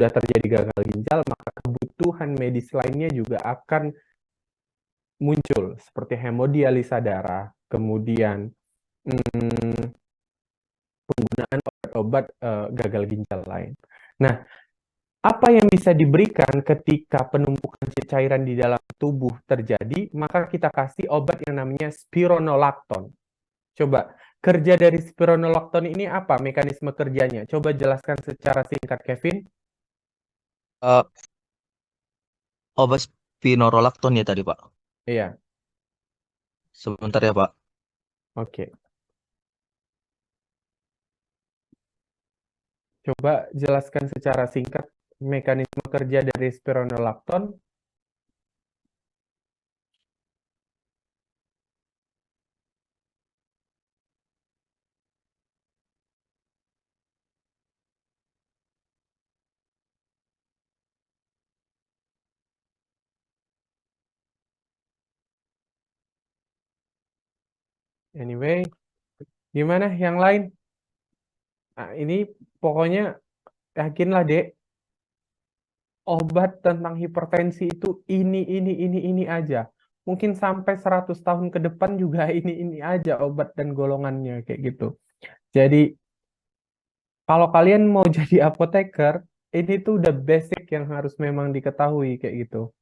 sudah terjadi gagal ginjal, maka kebutuhan medis lainnya juga akan muncul seperti hemodialisa darah, kemudian penggunaan obat-obat gagal ginjal lain. Nah, apa yang bisa diberikan ketika penumpukan cairan di dalam tubuh terjadi? Maka kita kasih obat yang namanya spironolakton. Coba, kerja dari spironolakton ini apa mekanisme kerjanya? Coba jelaskan secara singkat, Kevin. Eh, Obat spironolakton ya tadi, Pak. Iya, Sebentar ya, Pak. oke. Coba jelaskan secara singkat mekanisme kerja dari spironolakton. Anyway, gimana yang lain? Nah, ini pokoknya yakinlah, Dek, obat tentang hipertensi itu ini aja. Mungkin sampai 100 tahun ke depan juga ini aja obat dan golongannya kayak gitu. Jadi kalau kalian mau jadi apoteker, ini tuh udah basic yang harus memang diketahui kayak gitu.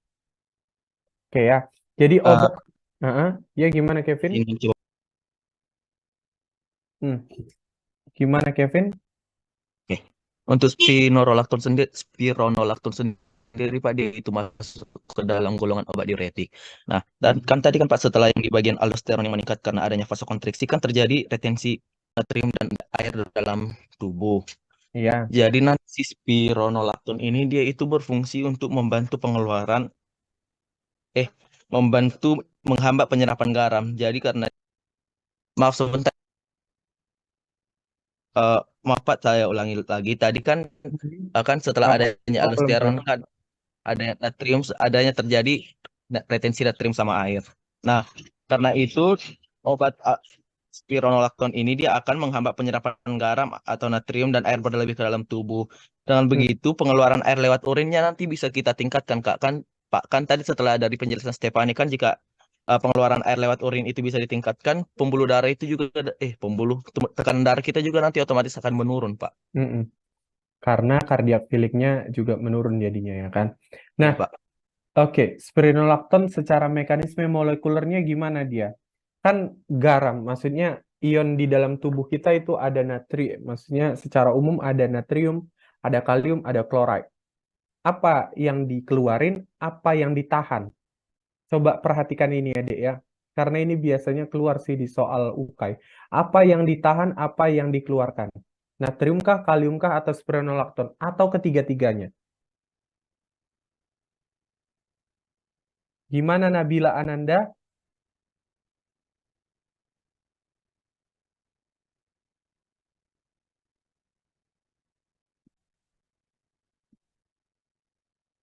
Oke ya. Jadi Eh, obat, Heeh. Ya gimana Kevin? ini coba. Hmm. Gimana Kevin? Oke. Untuk spironolakton sendiri, Pak, dia itu masuk ke dalam golongan obat diuretik. Nah, dan Hmm. kan tadi kan Pak, setelah yang di bagian aldosteron yang meningkat karena adanya vasokonstriksi, kan terjadi retensi natrium dan air dalam tubuh. Iya. Jadi nanti si spironolakton ini dia itu berfungsi untuk eh membantu menghambat penyerapan garam. Jadi karena maaf sebentar, eh, maaf Pak, saya ulangi lagi. Tadi kan kan setelah Oh, adanya problem, aldosteron problem. kan adanya terjadi retensi natrium sama air. Nah, karena itu obat spironolakton ini dia akan menghambat penyerapan garam atau natrium dan air berlebih ke dalam tubuh. Dengan Hmm. begitu, pengeluaran air lewat urinnya nanti bisa kita tingkatkan, Kak. Kan Pak, kan tadi setelah dari penjelasan Stefani kan jika pengeluaran air lewat urin itu bisa ditingkatkan, pembuluh darah itu juga tekanan darah kita juga nanti otomatis akan menurun, Pak. Mm-mm. Karena kardiak filiknya juga menurun jadinya ya kan. Nah, Ya, Pak. oke, spironolakton secara mekanisme molekulernya gimana dia? Kan garam, maksudnya ion di dalam tubuh kita itu ada natrium, maksudnya secara umum ada natrium, ada kalium, ada klorida. Apa yang dikeluarin, apa yang ditahan? Coba perhatikan ini ya, Dek ya. Karena ini biasanya keluar sih di soal UKAI. Apa yang ditahan, apa yang dikeluarkan? Natriumkah, kaliumkah, atau spironolakton? Atau ketiga-tiganya? Gimana Nabila Ananda?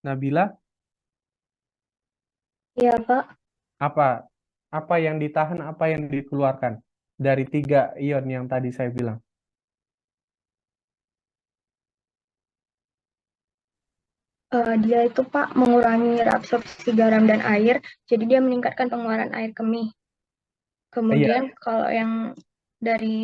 Nabila, Iya, Pak. apa apa yang ditahan, apa yang dikeluarkan dari tiga ion yang tadi saya bilang? Dia itu, Pak, mengurangi reabsorpsi garam dan air, jadi dia meningkatkan pengeluaran air kemih. Iya, Kemudian kalau yang dari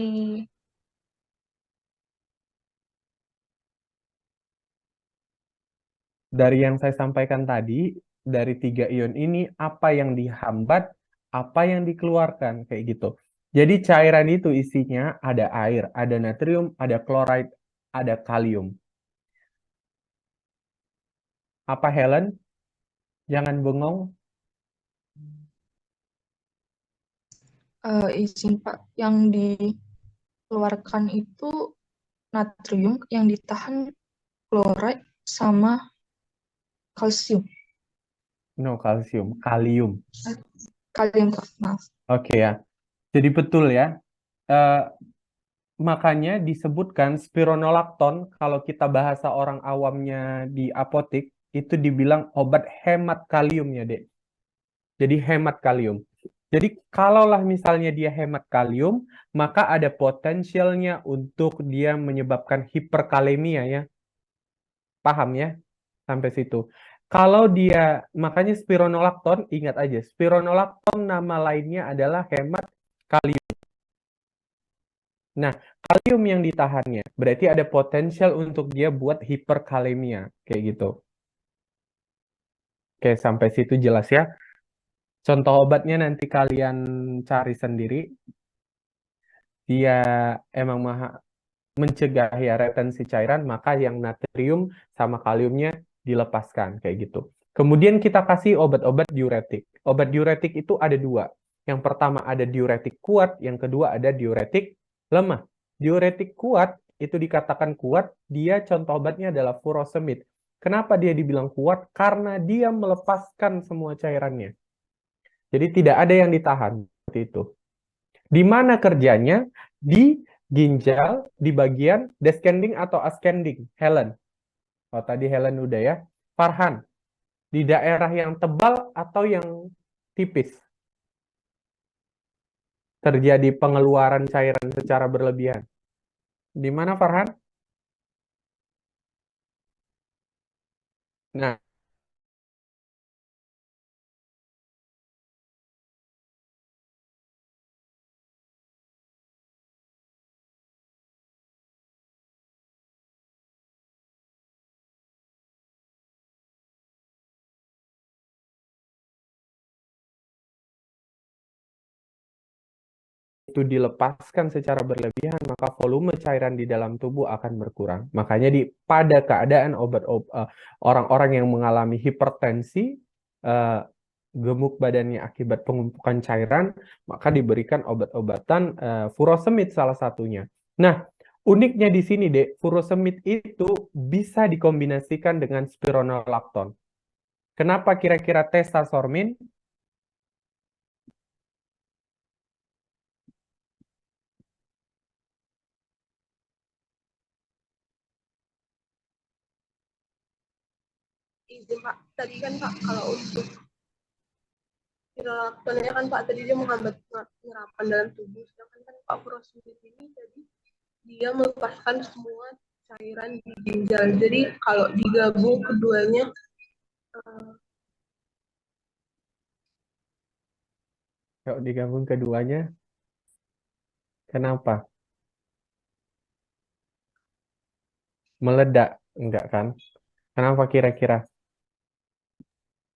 dari yang saya sampaikan tadi, dari tiga ion ini, apa yang dihambat, apa yang dikeluarkan, kayak gitu. Jadi cairan itu isinya ada air, ada natrium, ada klorida, ada kalium. Apa Helen? Jangan bengong. Izin Pak, yang dikeluarkan itu natrium, yang ditahan klorida sama kalsium. No, kalsium, kalium. Kalium, Pak, maaf. Oke ya. Jadi betul ya. Eh, Makanya disebutkan spironolakton, kalau kita bahasa orang awamnya di apotik, itu dibilang obat hemat kalium ya, Dek. Jadi hemat kalium. Jadi kalaulah misalnya dia hemat kalium, maka ada potensialnya untuk dia menyebabkan hiperkalemia ya. Paham ya? Sampai situ. Kalau dia, makanya spironolakton, ingat aja, spironolakton nama lainnya adalah hemat kalium. Nah, kalium yang ditahannya, berarti ada potensial untuk dia buat hiperkalemia, kayak gitu. Oke, sampai situ jelas ya. Contoh obatnya nanti kalian cari sendiri. Dia emang mencegah ya retensi cairan, maka yang natrium sama kaliumnya dilepaskan kayak gitu. Kemudian kita kasih obat-obat diuretik. Obat diuretik itu ada dua. Yang pertama ada diuretik kuat, yang kedua ada diuretik lemah. Diuretik kuat itu dikatakan kuat, dia contoh obatnya adalah furosemid. Kenapa dia dibilang kuat? Karena dia melepaskan semua cairannya. Jadi tidak ada yang ditahan seperti itu. Di mana kerjanya? Di ginjal, di bagian descending atau ascending. Helen. Oh, tadi Helen udah ya. Farhan. Di daerah yang tebal atau yang tipis? Terjadi pengeluaran cairan secara berlebihan. Di mana, Farhan? Nah, itu dilepaskan secara berlebihan, maka volume cairan di dalam tubuh akan berkurang. Makanya pada keadaan orang-orang yang mengalami hipertensi, gemuk badannya akibat pengumpukan cairan, maka diberikan obat-obatan furosemid salah satunya. Nah, uniknya di sini, Dek, furosemid itu bisa dikombinasikan dengan spironolakton. Kenapa kira-kira testosterone? Izin Pak, tadi kan Pak kalau untuk spironolaktonnya kan Pak tadi dia menghambat penyerapan dalam tubuh, sedangkan kan Pak furosemid ini jadi dia melepaskan semua cairan di ginjal. Jadi kalau digabung keduanya Kalau digabung keduanya, kenapa? Meledak, enggak kan? Kenapa kira-kira?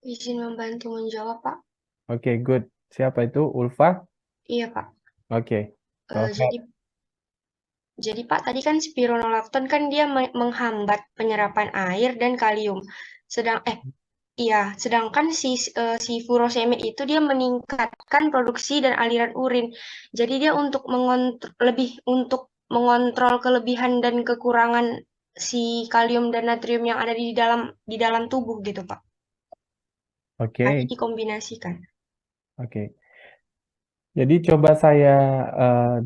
Izin membantu menjawab, Pak. Oke, good. Siapa itu? Ulfa? Iya, Pak. Oke. Go ahead. Jadi Pak, tadi kan spironolakton kan dia menghambat penyerapan air dan kalium. Sedangkan si furosemid itu dia meningkatkan produksi dan aliran urin. Jadi dia untuk mengontrol kelebihan dan kekurangan si kalium dan natrium yang ada di dalam tubuh gitu, Pak. Oke. Tadi dikombinasikan. Oke. Jadi coba saya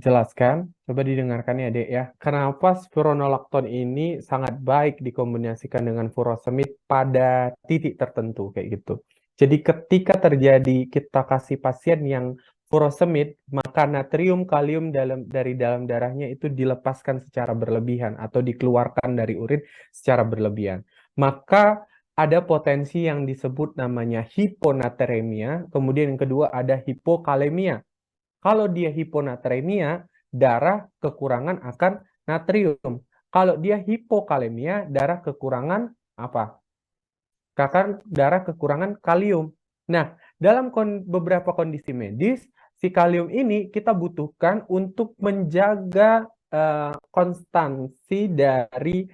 jelaskan, coba didengarkan ya, Dek ya. Kenapa spironolakton ini sangat baik dikombinasikan dengan furosemid pada titik tertentu kayak gitu. Jadi ketika terjadi kita kasih pasien yang furosemid, maka natrium, kalium dari dalam darahnya itu dilepaskan secara berlebihan atau dikeluarkan dari urin secara berlebihan. Maka ada potensi yang disebut namanya hiponatremia, kemudian yang kedua ada hipokalemia. Kalau dia hiponatremia, darah kekurangan akan natrium. Kalau dia hipokalemia, darah kekurangan apa? Darah kekurangan kalium. Nah, dalam beberapa kondisi medis, si kalium ini kita butuhkan untuk menjaga konstansi dari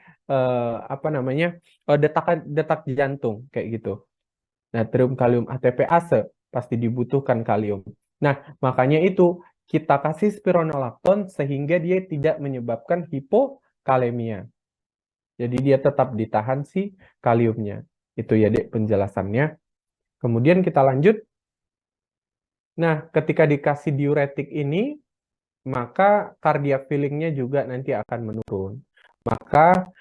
detak jantung kayak gitu. Natrium kalium ATPase pasti dibutuhkan kalium. Nah, makanya itu kita kasih spironolakton sehingga dia tidak menyebabkan hipokalemia. Jadi dia tetap ditahan si kaliumnya. Itu ya, Dek, penjelasannya. Kemudian kita lanjut. Nah, ketika dikasih diuretik ini, maka cardiac filling-nya juga nanti akan menurun. Maka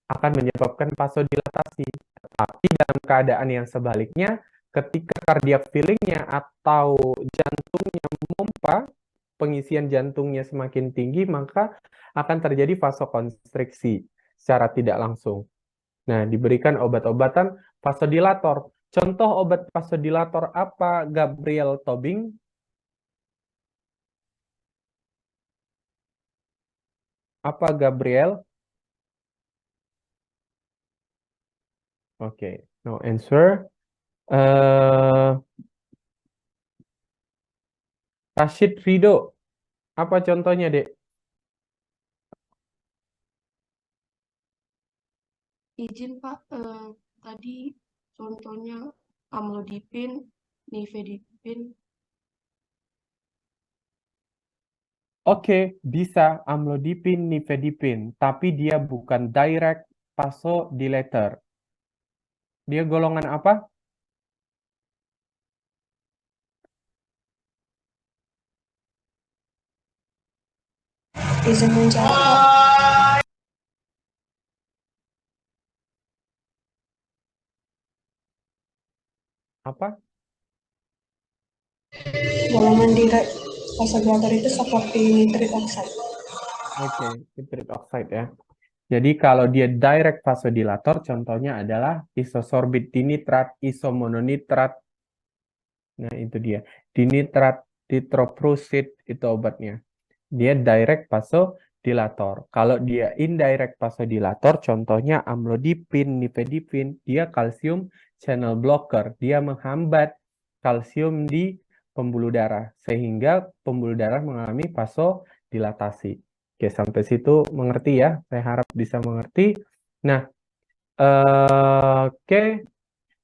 akan menyebabkan vasodilatasi. Tapi dalam keadaan yang sebaliknya, ketika cardiac filling-nya atau jantungnya memompa, pengisian jantungnya semakin tinggi, maka akan terjadi vasokonstriksi secara tidak langsung. Nah, diberikan obat-obatan vasodilator. Contoh obat vasodilator apa, Gabriel Tobing? Apa, Gabriel? Oke, no answer. Rashid Ridho, apa contohnya, Dek? Izin Pak, tadi contohnya amlodipin, nifedipin. Oke, bisa amlodipin, nifedipin, tapi dia bukan direct vasodilator. Dia golongan apa? Izin menjawab. Apa? Golongan direct vasodilator itu seperti nitrit oxide. Oke, nitrit oxide ya. Jadi kalau dia direct vasodilator, contohnya adalah isosorbit dinitrat, isomononitrat. Nah, itu dia. Dinitrat, ditroprusid, itu obatnya. Dia direct vasodilator. Kalau dia indirect vasodilator, contohnya amlodipin, nifedipin, dia kalsium channel blocker. Dia menghambat kalsium di pembuluh darah, sehingga pembuluh darah mengalami vasodilatasi. Oke, sampai situ mengerti ya? Saya harap bisa mengerti. Nah, oke.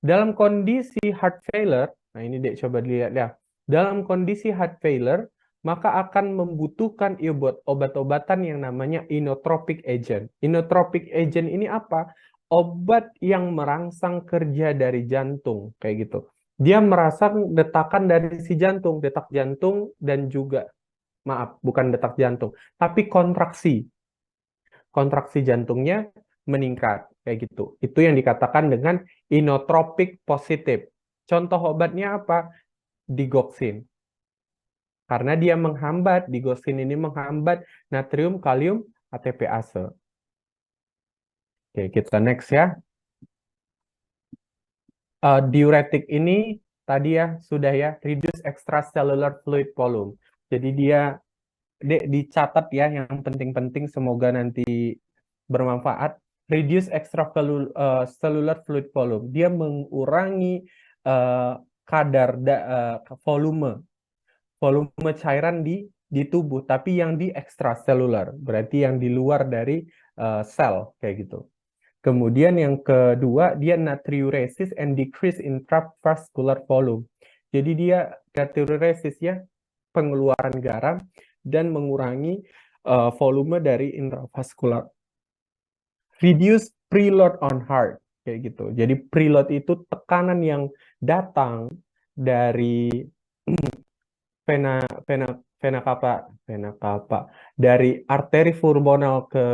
Dalam kondisi heart failure, nah ini Dek coba dilihat ya. Dalam kondisi heart failure, maka akan membutuhkan obat-obatan yang namanya inotropic agent. Inotropic agent ini apa? Obat yang merangsang kerja dari jantung, kayak gitu. Dia merangsang detakan dari si jantung, detak jantung dan juga, maaf, bukan detak jantung, tapi kontraksi. Kontraksi jantungnya meningkat, kayak gitu. Itu yang dikatakan dengan inotropic positif. Contoh obatnya apa? Digoxin. Karena dia menghambat, digoxin ini menghambat natrium, kalium, ATPase. Oke, kita next ya. Diuretik ini tadi ya, sudah ya, reduce extracellular fluid volume. Jadi dia, Dek, dicatat ya yang penting-penting, semoga nanti bermanfaat. Reduce extracellular fluid volume. Dia mengurangi kadar volume cairan di tubuh, tapi yang di extracellular, berarti yang di luar dari sel, kayak gitu. Kemudian yang kedua, dia natriuresis and decrease intravascular volume. Jadi dia natriuresis ya, pengeluaran garam, dan mengurangi volume dari intravascular. Reduce preload on heart, kayak gitu. Jadi preload itu tekanan yang datang dari vena cava dari arteri pulmonal ke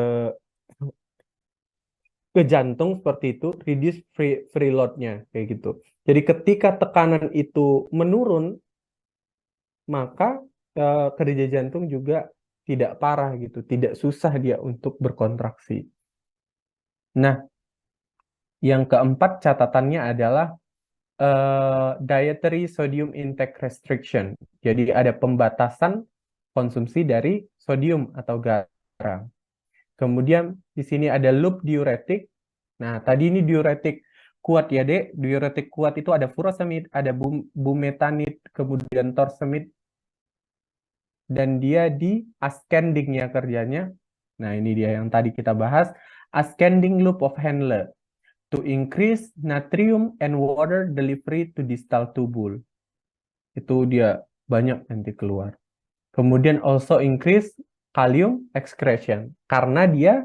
jantung, seperti itu, reduce preload-nya, kayak gitu. Jadi ketika tekanan itu menurun, maka kerja jantung juga tidak parah gitu, tidak susah dia untuk berkontraksi. Nah, yang keempat catatannya adalah dietary sodium intake restriction. Jadi ada pembatasan konsumsi dari sodium atau garam. Kemudian di sini ada loop diuretik. Nah, tadi ini diuretik kuat ya, Dek. Diuretik kuat itu ada furosemid, ada bumetanid, kemudian torsemid, dan dia di ascending-nya kerjanya. Nah, ini dia yang tadi kita bahas, ascending loop of Henle, to increase natrium and water delivery to distal tubule. Itu dia banyak nanti keluar. Kemudian also increase kalium excretion, karena dia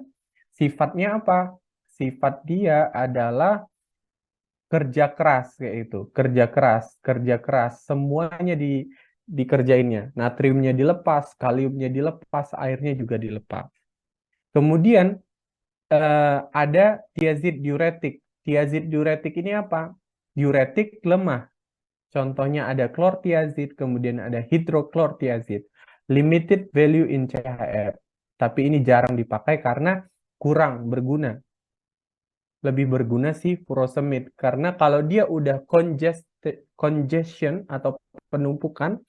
sifatnya apa? Sifat dia adalah kerja keras, kayak itu. Kerja keras, semuanya dikerjainnya. Natriumnya dilepas, kaliumnya dilepas, airnya juga dilepas. Kemudian ada thiazid diuretik. Thiazid diuretik ini apa? Diuretik lemah. Contohnya ada klortiazid, kemudian ada hidroklortiazid. Limited value in CHR. Tapi ini jarang dipakai karena kurang berguna. lebih berguna si furosemid. Karena kalau dia udah congestion atau penumpukan,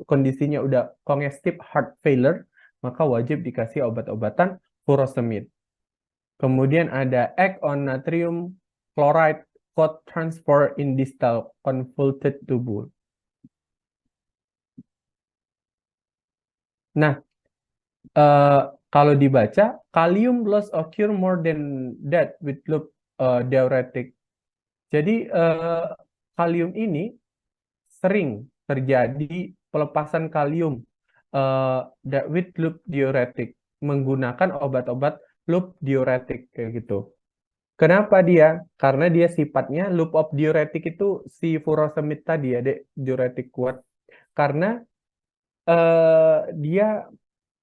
kondisinya udah congestive heart failure, maka wajib dikasih obat-obatan furosemid. Kemudian ada act on natrium chloride co-transport in distal convoluted tubule. Nah, kalau dibaca, kalium loss occur more than that with loop diuretic. Jadi kalium ini sering terjadi pelepasan kalium with loop diuretic menggunakan obat-obat loop diuretic kayak gitu. Kenapa dia? Karena dia sifatnya loop of diuretic itu si furosemid tadi ya, Dek, diuretik kuat. Karena dia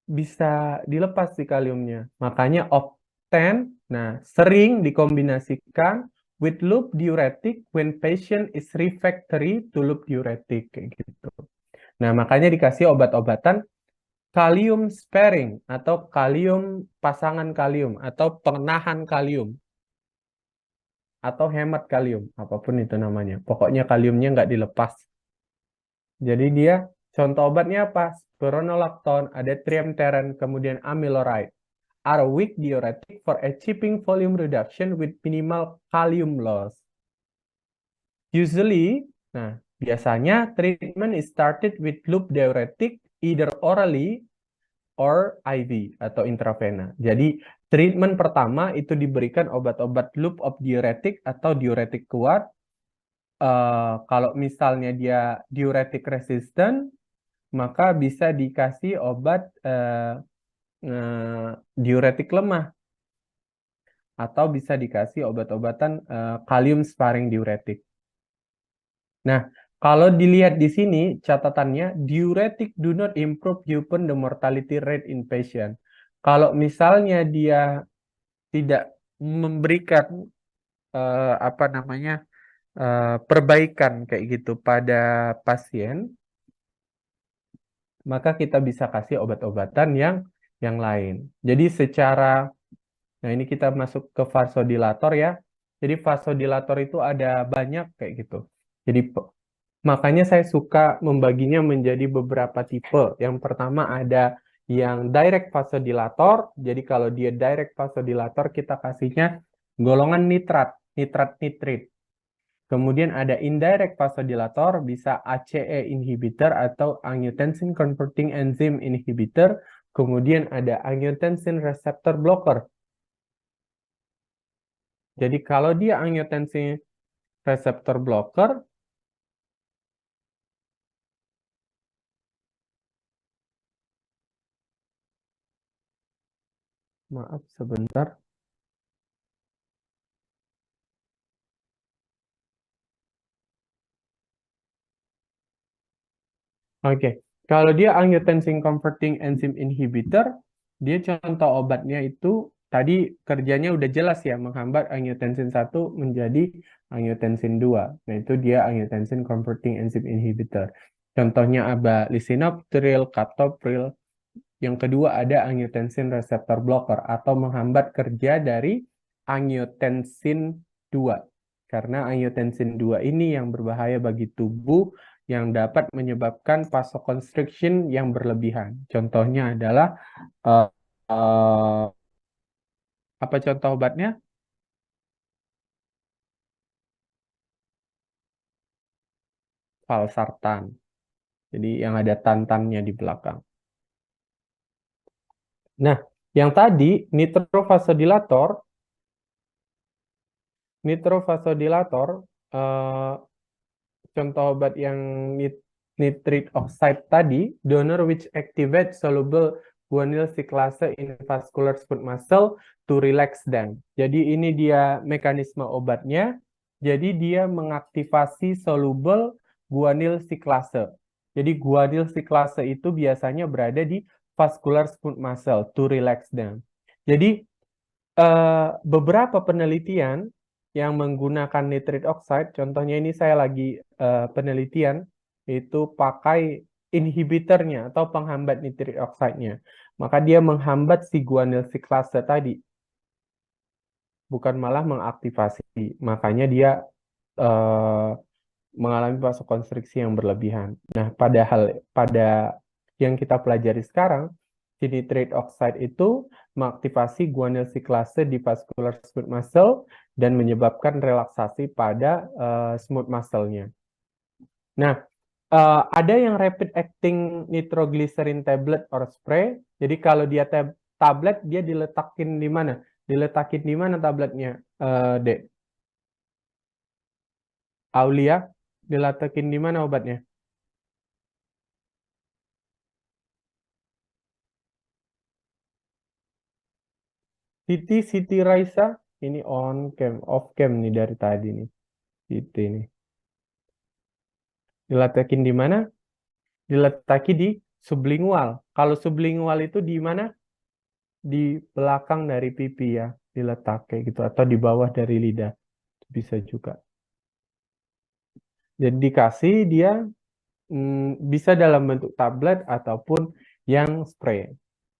bisa dilepas si kaliumnya. Makanya often, nah sering dikombinasikan with loop diuretic when patient is refractory to loop diuretic kayak gitu. Nah, makanya dikasih obat-obatan kalium sparing atau kalium pasangan kalium atau penahan kalium atau hemat kalium, apapun itu namanya. Pokoknya kaliumnya nggak dilepas. Jadi dia contoh obatnya apa? Spironolactone, ada triamterene, kemudian amiloride. Are weak diuretic for achieving volume reduction with minimal kalium loss. Usually, nah biasanya treatment is started with loop diuretic either orally or IV atau intravena. Jadi treatment pertama itu diberikan obat-obat loop of diuretic atau diuretik kuat. Kalau misalnya dia diuretik resistant, maka bisa dikasih obat diuretik lemah atau bisa dikasih obat-obatan kalium sparing diuretik. Nah, kalau dilihat di sini catatannya, diuretik do not improve upon the mortality rate in patient. Kalau misalnya dia tidak memberikan perbaikan kayak gitu pada pasien, maka kita bisa kasih obat-obatan yang lain. Jadi nah ini kita masuk ke vasodilator ya. Jadi vasodilator itu ada banyak kayak gitu. Jadi makanya saya suka membaginya menjadi beberapa tipe. Yang pertama ada yang direct vasodilator. Jadi kalau dia direct vasodilator kita kasihnya golongan nitrat, nitrit. Kemudian ada indirect vasodilator, bisa ACE inhibitor atau angiotensin converting enzyme inhibitor. Kemudian ada angiotensin receptor blocker. Jadi kalau dia angiotensin receptor blocker, maaf sebentar. Oke, kalau dia angiotensin converting enzyme inhibitor, dia contoh obatnya itu tadi kerjanya udah jelas ya, menghambat angiotensin 1 menjadi angiotensin 2. Nah, itu dia angiotensin converting enzyme inhibitor. Contohnya ada lisinopril, captopril. Yang kedua ada angiotensin receptor blocker atau menghambat kerja dari angiotensin 2. Karena angiotensin 2 ini yang berbahaya bagi tubuh yang dapat menyebabkan vasoconstriction yang berlebihan. Contohnya adalah apa contoh obatnya? Valsartan. Jadi yang ada tantannya di belakang. Nah, yang tadi nitrovasodilator contoh obat yang nitric oxide tadi, donor which activate soluble guanyl cyclase in vascular smooth muscle to relax them. Jadi ini dia mekanisme obatnya. Jadi dia mengaktifasi soluble guanyl cyclase. Jadi guanyl cyclase itu biasanya berada di vascular smooth muscle to relax them. Jadi beberapa penelitian yang menggunakan nitric oxide, contohnya ini saya lagi penelitian, itu pakai inhibitornya atau penghambat nitric oxide-nya. Maka dia menghambat si guanyl cyclase tadi. bukan malah mengaktifasi. Makanya dia eh, mengalami vasokonstriksi yang berlebihan. Nah, pada yang kita pelajari sekarang, si nitrate oxide itu mengaktifasi guanyl siklase di vascular smooth muscle dan menyebabkan relaksasi pada smooth muscle-nya. Nah, ada yang rapid acting nitroglycerin tablet or spray. Jadi kalau dia tablet, dia diletakin di mana? Diletakin di mana tabletnya, Dek? Aulia, diletakin di mana obatnya? Siti Raisa, ini on cam, off cam nih dari tadi nih. Siti nih. Diletakin di mana? Diletaki di sublingual. Kalau sublingual itu di mana? Di belakang dari pipi ya, diletak kayak gitu, atau di bawah dari lidah. Bisa juga. Jadi dikasih dia bisa dalam bentuk tablet ataupun yang spray.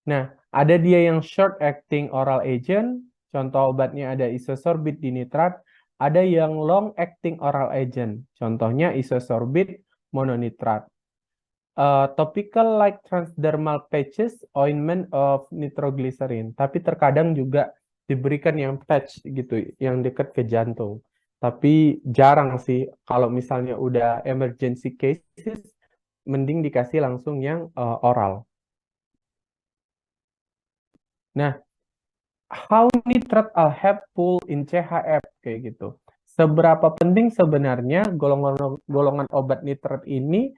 Nah, ada dia yang short acting oral agent, contoh obatnya ada isosorbit dinitrat, ada yang long acting oral agent, contohnya isosorbit mononitrat. Topical like transdermal patches, ointment of nitroglycerin, tapi terkadang juga diberikan yang patch gitu, yang dekat ke jantung. Tapi jarang sih, kalau misalnya udah emergency cases, mending dikasih langsung yang oral. Nah, how nitrat are helpful in CHF kayak gitu. Seberapa penting sebenarnya golongan obat nitrat ini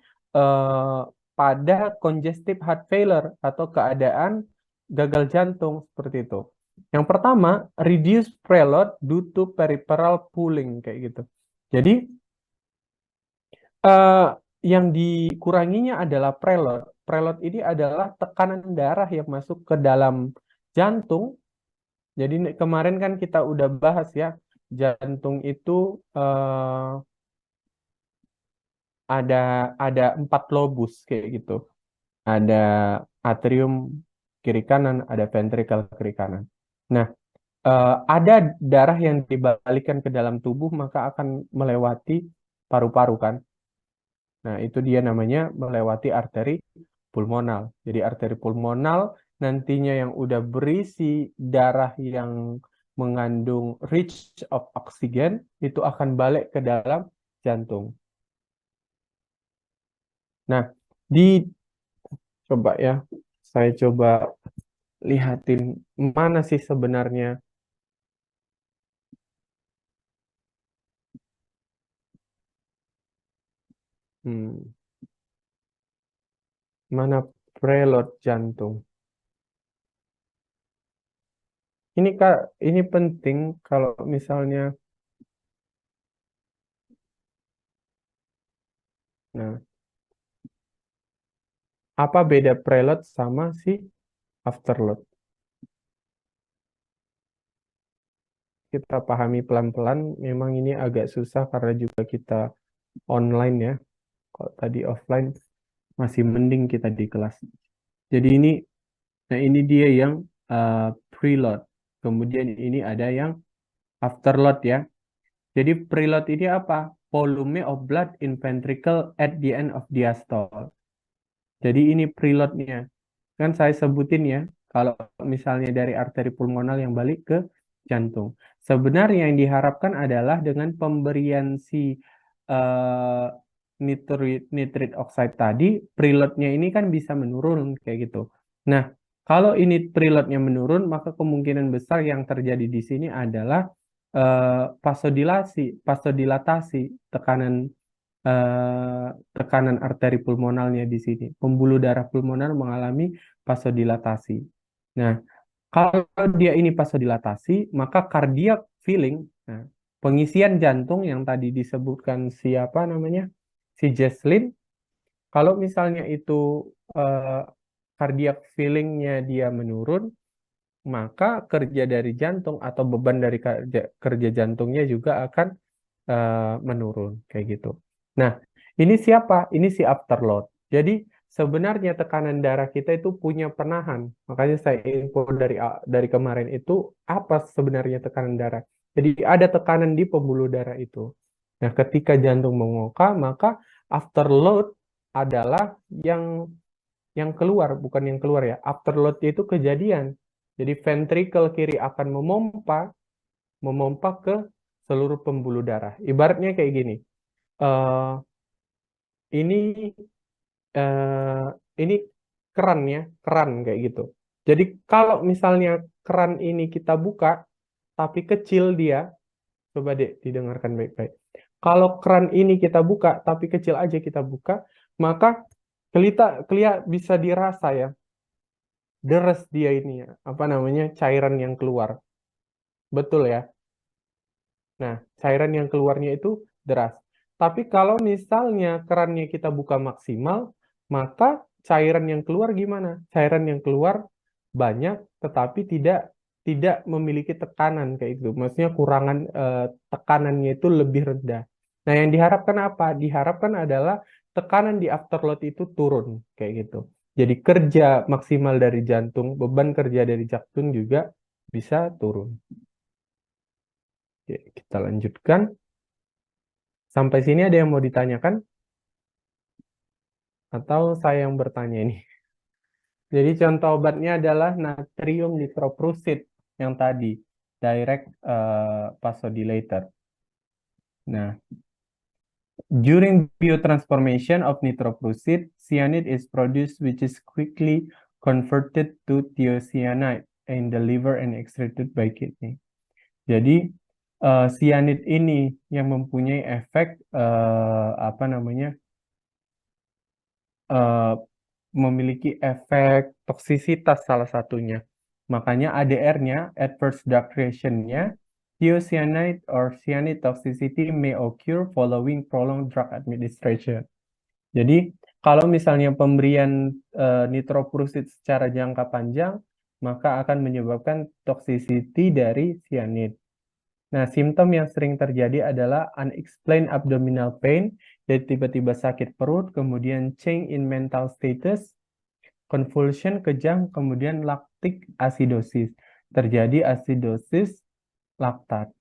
pada congestive heart failure atau keadaan gagal jantung seperti itu. Yang pertama, reduce preload due to peripheral pooling kayak gitu. Jadi yang dikuranginya adalah preload. Preload ini adalah tekanan darah yang masuk ke dalam jantung. Jadi kemarin kan kita udah bahas ya, jantung itu ada 4 lobus kayak gitu. Ada atrium kiri kanan, ada ventricle kiri kanan. Nah, ada darah yang dibalikkan ke dalam tubuh maka akan melewati paru-paru kan. Nah, itu dia namanya melewati arteri pulmonal. Jadi arteri pulmonal nantinya yang udah berisi darah yang mengandung rich of oxygen itu akan balik ke dalam jantung. Nah, coba ya, saya coba lihatin mana sih sebenarnya mana preload jantung. Ini Kak, ini penting kalau misalnya apa beda preload sama si afterload? Kita pahami pelan-pelan, memang ini agak susah karena juga kita online ya. Kalau tadi offline masih mending kita di kelas. Jadi ini dia yang preload. Kemudian ini ada yang afterload ya. Jadi preload ini apa? Volume of blood in ventricle at the end of diastole. Jadi ini preloadnya. Kan saya sebutin ya, kalau misalnya dari arteri pulmonal yang balik ke jantung. Sebenarnya yang diharapkan adalah dengan pemberian si nitrate oxide tadi, preloadnya ini kan bisa menurun kayak gitu. Nah, kalau ini preloadnya menurun, maka kemungkinan besar yang terjadi di sini adalah vasodilatasi, tekanan arteri pulmonalnya di sini. Pembuluh darah pulmonar mengalami vasodilatasi. Nah, kalau dia ini vasodilatasi, maka cardiac filling, pengisian jantung yang tadi disebutkan siapa namanya? Si Jesslyn, kalau misalnya itu cardiac filling-nya dia menurun, maka kerja dari jantung atau beban dari kerja jantungnya juga akan menurun kayak gitu. Nah, ini siapa? Ini si afterload. Jadi sebenarnya tekanan darah kita itu punya penahan. Makanya saya info dari kemarin itu apa sebenarnya tekanan darah. Jadi ada tekanan di pembuluh darah itu. Nah, ketika jantung mengoka, maka afterload adalah yang keluar, bukan yang keluar ya. Afterload itu kejadian. Jadi ventricle kiri akan memompa ke seluruh pembuluh darah. Ibaratnya kayak gini. eh ini eh, ini keran ya, keran kayak gitu. Jadi kalau misalnya keran ini kita buka, tapi kecil dia, coba deh didengarkan baik-baik. Kalau keran ini kita buka, tapi kecil aja kita buka, maka bisa dirasa ya, deres dia ini ya, apa namanya, cairan yang keluar. Betul ya? Nah, cairan yang keluarnya itu deras. Tapi kalau misalnya kerannya kita buka maksimal, maka cairan yang keluar gimana? Cairan yang keluar banyak, tetapi tidak memiliki tekanan kayak gitu. Maksudnya tekanannya itu lebih rendah. Nah, yang diharapkan apa? Diharapkan adalah tekanan di afterload itu turun kayak gitu. Jadi kerja maksimal dari jantung, beban kerja dari jantung juga bisa turun. Oke, kita lanjutkan. Sampai sini ada yang mau ditanyakan? Atau saya yang bertanya ini? Jadi contoh obatnya adalah natrium nitroprusid yang tadi, direct vasodilator. Nah, during biotransformation of nitroprusid, cyanide is produced which is quickly converted to thiocyanate in the liver and excreted by kidney. Jadi cyanide ini yang mempunyai efek apa namanya, memiliki efek toksisitas salah satunya. Makanya ADR-nya, adverse drug reaction-nya, thiocyanate or cyanide toxicity may occur following prolonged drug administration. Jadi, kalau misalnya pemberian nitroprusid secara jangka panjang, maka akan menyebabkan toxicity dari cyanide. Nah, simptom yang sering terjadi adalah unexplained abdominal pain, jadi tiba-tiba sakit perut, kemudian change in mental status, convulsion, kejang, kemudian lactic acidosis. Terjadi acidosis laktat.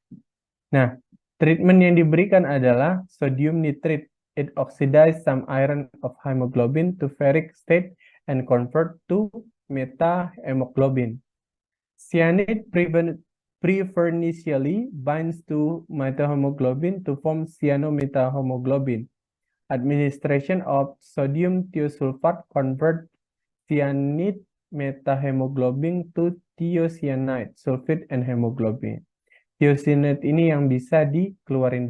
Nah, treatment yang diberikan adalah sodium nitrite. It oxidizes some iron of hemoglobin to ferric state and convert to metahemoglobin. Cyanide preferentially binds to metahemoglobin to form cyanometahemoglobin. Administration of sodium thiosulfate convert cyanide metahemoglobin to thiocyanate, sulfate, and hemoglobin. Thiocyanate ini yang bisa dikeluarin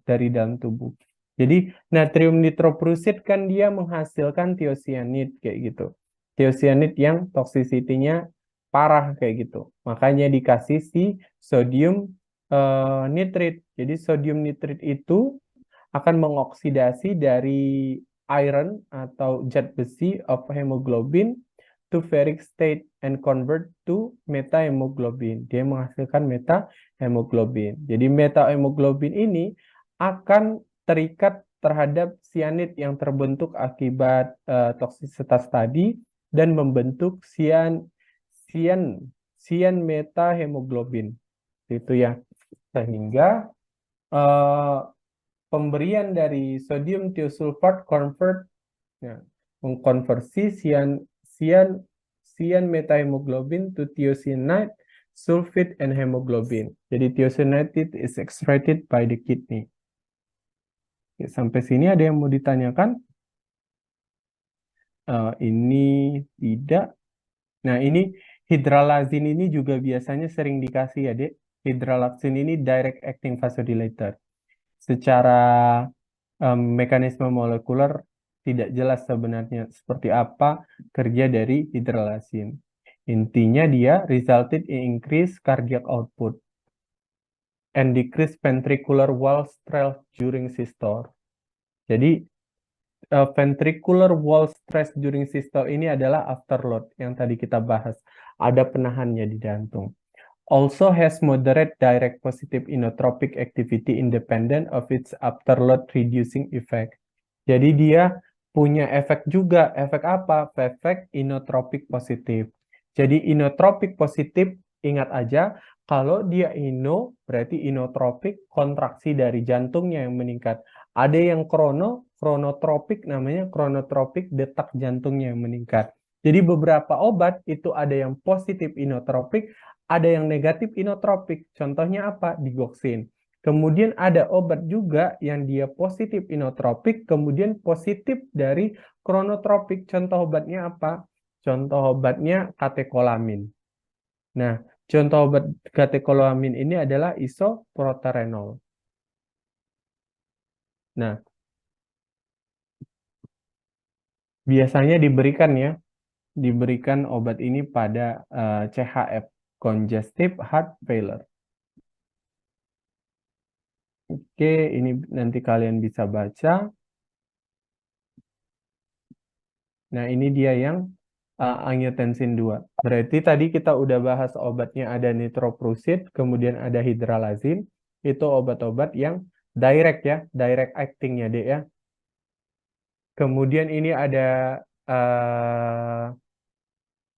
dari dalam tubuh. Jadi natrium nitroprusid kan dia menghasilkan thiocyanate kayak gitu. Thiocyanate yang toxicity-nya parah kayak gitu. Makanya dikasih si sodium nitrate. Jadi sodium nitrate itu akan mengoksidasi dari iron atau zat besi of hemoglobin to ferric state and convert to metahemoglobin. Dia menghasilkan metahemoglobin. Jadi metahemoglobin ini akan terikat terhadap cyanide yang terbentuk akibat toksisitas tadi dan membentuk metahemoglobin. Itu ya. Sehingga pemberian dari sodium thiosulfate mengkonversi cyan metahemoglobin to thiocyanate, sulfate, and hemoglobin. Jadi thiocyanate is excreted by the kidney. Oke, sampai sini ada yang mau ditanyakan? Ini tidak. Nah, ini hidralazin ini juga biasanya sering dikasih ya, Dek. Hidralazin ini direct acting vasodilator. Secara mekanisme molekuler tidak jelas sebenarnya seperti apa kerja dari hidralazin. Intinya dia resulted in increased cardiac output and decreased ventricular wall stress during systole. Jadi ventricular wall stress during systole ini adalah afterload yang tadi kita bahas. Ada penahannya di jantung. Also has moderate direct positive inotropic activity independent of its afterload reducing effect. Jadi dia punya efek juga. Efek apa? Efek inotropik positif. Jadi inotropik positif, ingat aja, kalau dia berarti inotropik, kontraksi dari jantungnya yang meningkat. Ada yang kronotropik, namanya kronotropik, detak jantungnya yang meningkat. Jadi beberapa obat itu ada yang positif inotropik, ada yang negatif inotropik. Contohnya apa? Digoxin. Kemudian ada obat juga yang dia positif inotropik, kemudian positif dari kronotropik. Contoh obatnya apa? Contoh obatnya katekolamin. Nah, contoh obat katekolamin ini adalah isoproterenol. Nah, biasanya diberikan obat ini pada CHF, congestive heart failure. Oke, ini nanti kalian bisa baca. Nah, ini dia yang angiotensin 2. Berarti tadi kita udah bahas obatnya ada nitroprusid, kemudian ada hidralazin. Itu obat-obat yang direct ya, direct acting ya, Dek ya. Kemudian ini ada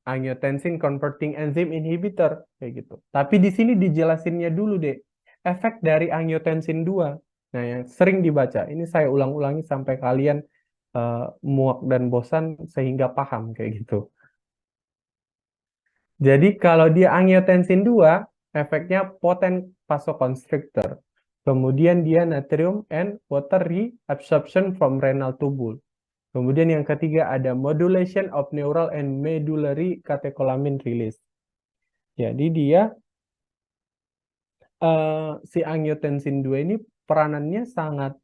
angiotensin converting enzyme inhibitor kayak gitu. Tapi di sini dijelasinnya dulu, Dek. Efek dari angiotensin 2. Nah, yang sering dibaca. Ini saya ulang-ulangi sampai kalian muak dan bosan sehingga paham kayak gitu. Jadi kalau dia angiotensin 2, efeknya potent vasoconstrictor. Kemudian dia natrium and water reabsorption from renal tubule. Kemudian yang ketiga ada modulation of neural and medullary catecholamine release. Jadi dia si angiotensin 2 ini peranannya sangat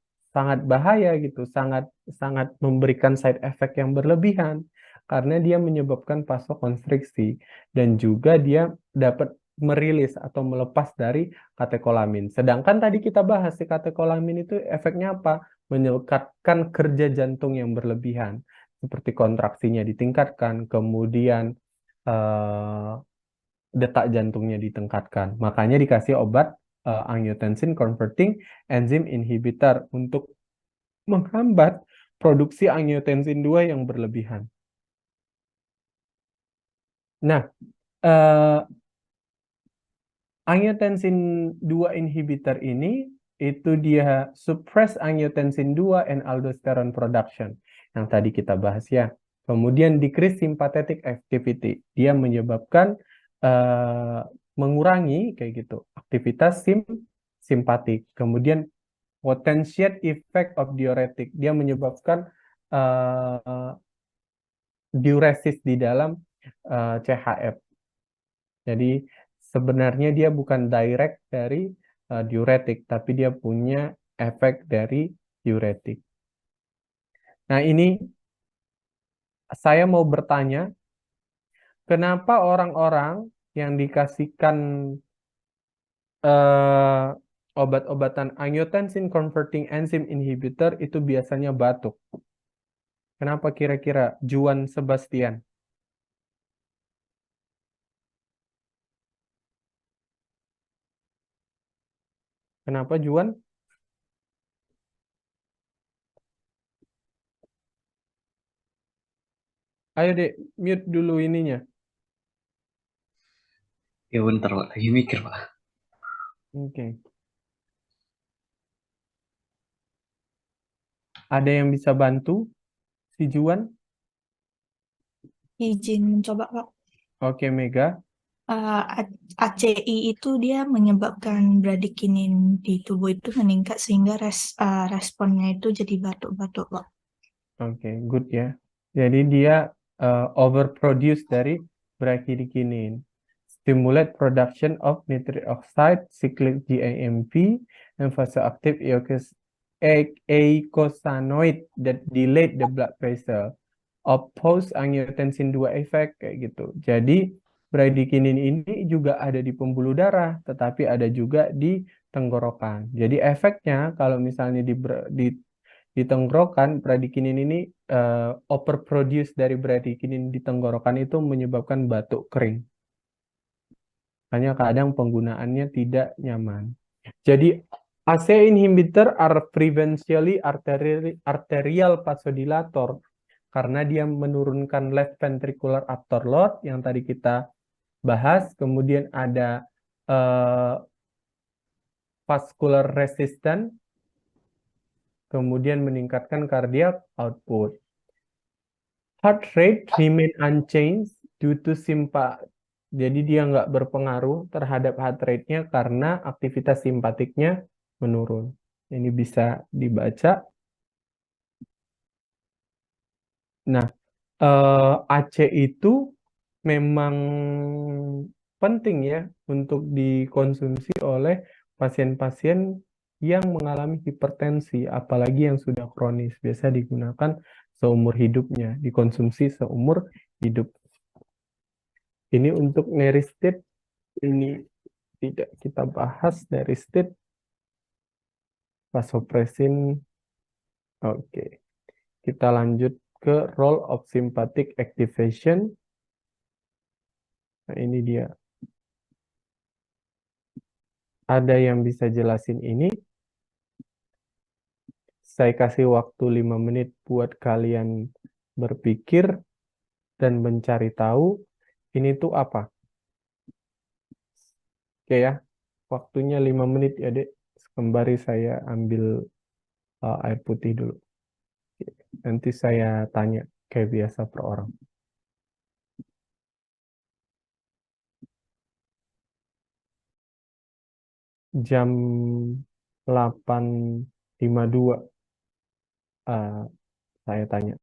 bahaya gitu, sangat memberikan side effect yang berlebihan karena dia menyebabkan vasokonstriksi dan juga dia dapat merilis atau melepas dari katekolamin. Sedangkan tadi kita bahas si katekolamin itu efeknya apa? Meningkatkan kerja jantung yang berlebihan, seperti kontraksinya ditingkatkan, kemudian detak jantungnya ditingkatkan. Makanya dikasih obat angiotensin converting enzyme inhibitor untuk menghambat produksi angiotensin 2 yang berlebihan. Nah, angiotensin 2 inhibitor ini itu dia suppress angiotensin 2 and aldosterone production yang tadi kita bahas ya. Kemudian decrease sympathetic activity. Dia menyebabkan mengurangi kayak gitu aktivitas simpatik. Kemudian potentiate effect of diuretic. Dia menyebabkan diuresis di dalam CHF. Jadi sebenarnya dia bukan direct dari diuretik, tapi dia punya efek dari diuretik. Nah, ini saya mau bertanya, kenapa orang-orang yang dikasihkan obat-obatan angiotensin converting enzyme inhibitor itu biasanya batuk? Kenapa kira-kira, Juan Sebastian? Kenapa, Juan? Ayo, Dek, mute dulu ininya. Ya bentar Pak, lagi mikir Pak. Oke. Ada yang bisa bantu si Juan? Izin mencoba, Pak. Oke, Mega. ACI itu dia menyebabkan bradikinin di tubuh itu meningkat sehingga responnya itu jadi batuk-batuk, Pak. Oke, good ya. Jadi dia overproduce dari bradykinin. Stimulate production of nitric oxide, cyclic GAMP, and vasoactive eicosanoid that delay the blood pressure. Oppose angiotensin 2 effect kayak gitu. Jadi bradykinin ini juga ada di pembuluh darah, tetapi ada juga di tenggorokan. Jadi efeknya kalau misalnya di tenggorokan, bradykinin ini overproduce dari bradykinin di tenggorokan itu menyebabkan batuk kering. Hanya kadang penggunaannya tidak nyaman. Jadi ACE inhibitor are preferentially arterial vasodilator karena dia menurunkan left ventricular after load yang tadi kita bahas. Kemudian ada vascular resistance, kemudian meningkatkan cardiac output. Heart rate remain unchanged due to jadi dia nggak berpengaruh terhadap heart rate-nya karena aktivitas simpatiknya menurun. Ini bisa dibaca. Nah, AC itu memang penting ya untuk dikonsumsi oleh pasien-pasien yang mengalami hipertensi, apalagi yang sudah kronis. Biasa digunakan seumur hidupnya, dikonsumsi seumur hidup. Ini untuk Neristed, ini tidak kita bahas Neristed. Vasopressin, oke. Kita lanjut ke role of sympathetic activation. Nah, ini dia. Ada yang bisa jelasin ini? Saya kasih waktu 5 menit buat kalian berpikir dan mencari tahu ini tuh apa. Oke ya, waktunya 5 menit ya dek. Sembari saya ambil air putih dulu. Nanti saya tanya kayak biasa per orang. Jam 8.52 saya tanya.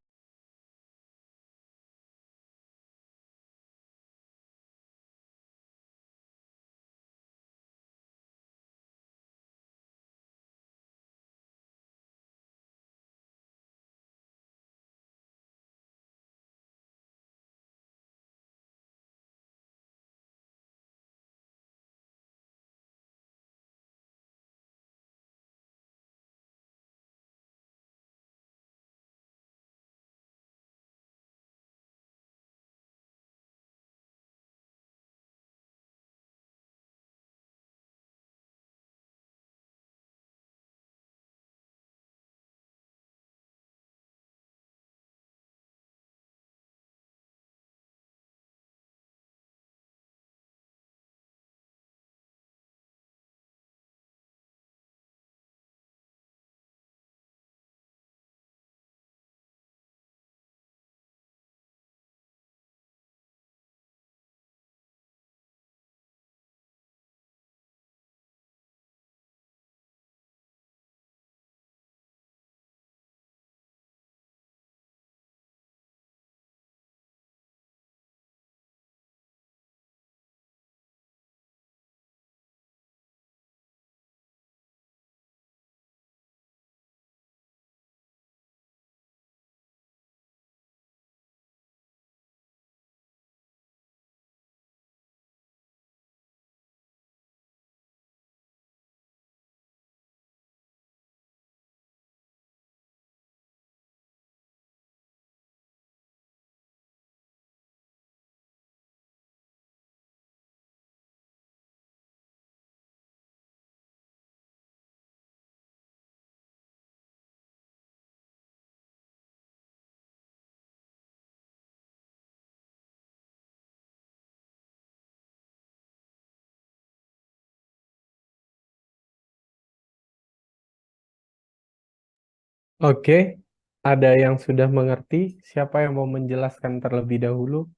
Oke, ada yang sudah mengerti? Siapa yang mau menjelaskan terlebih dahulu?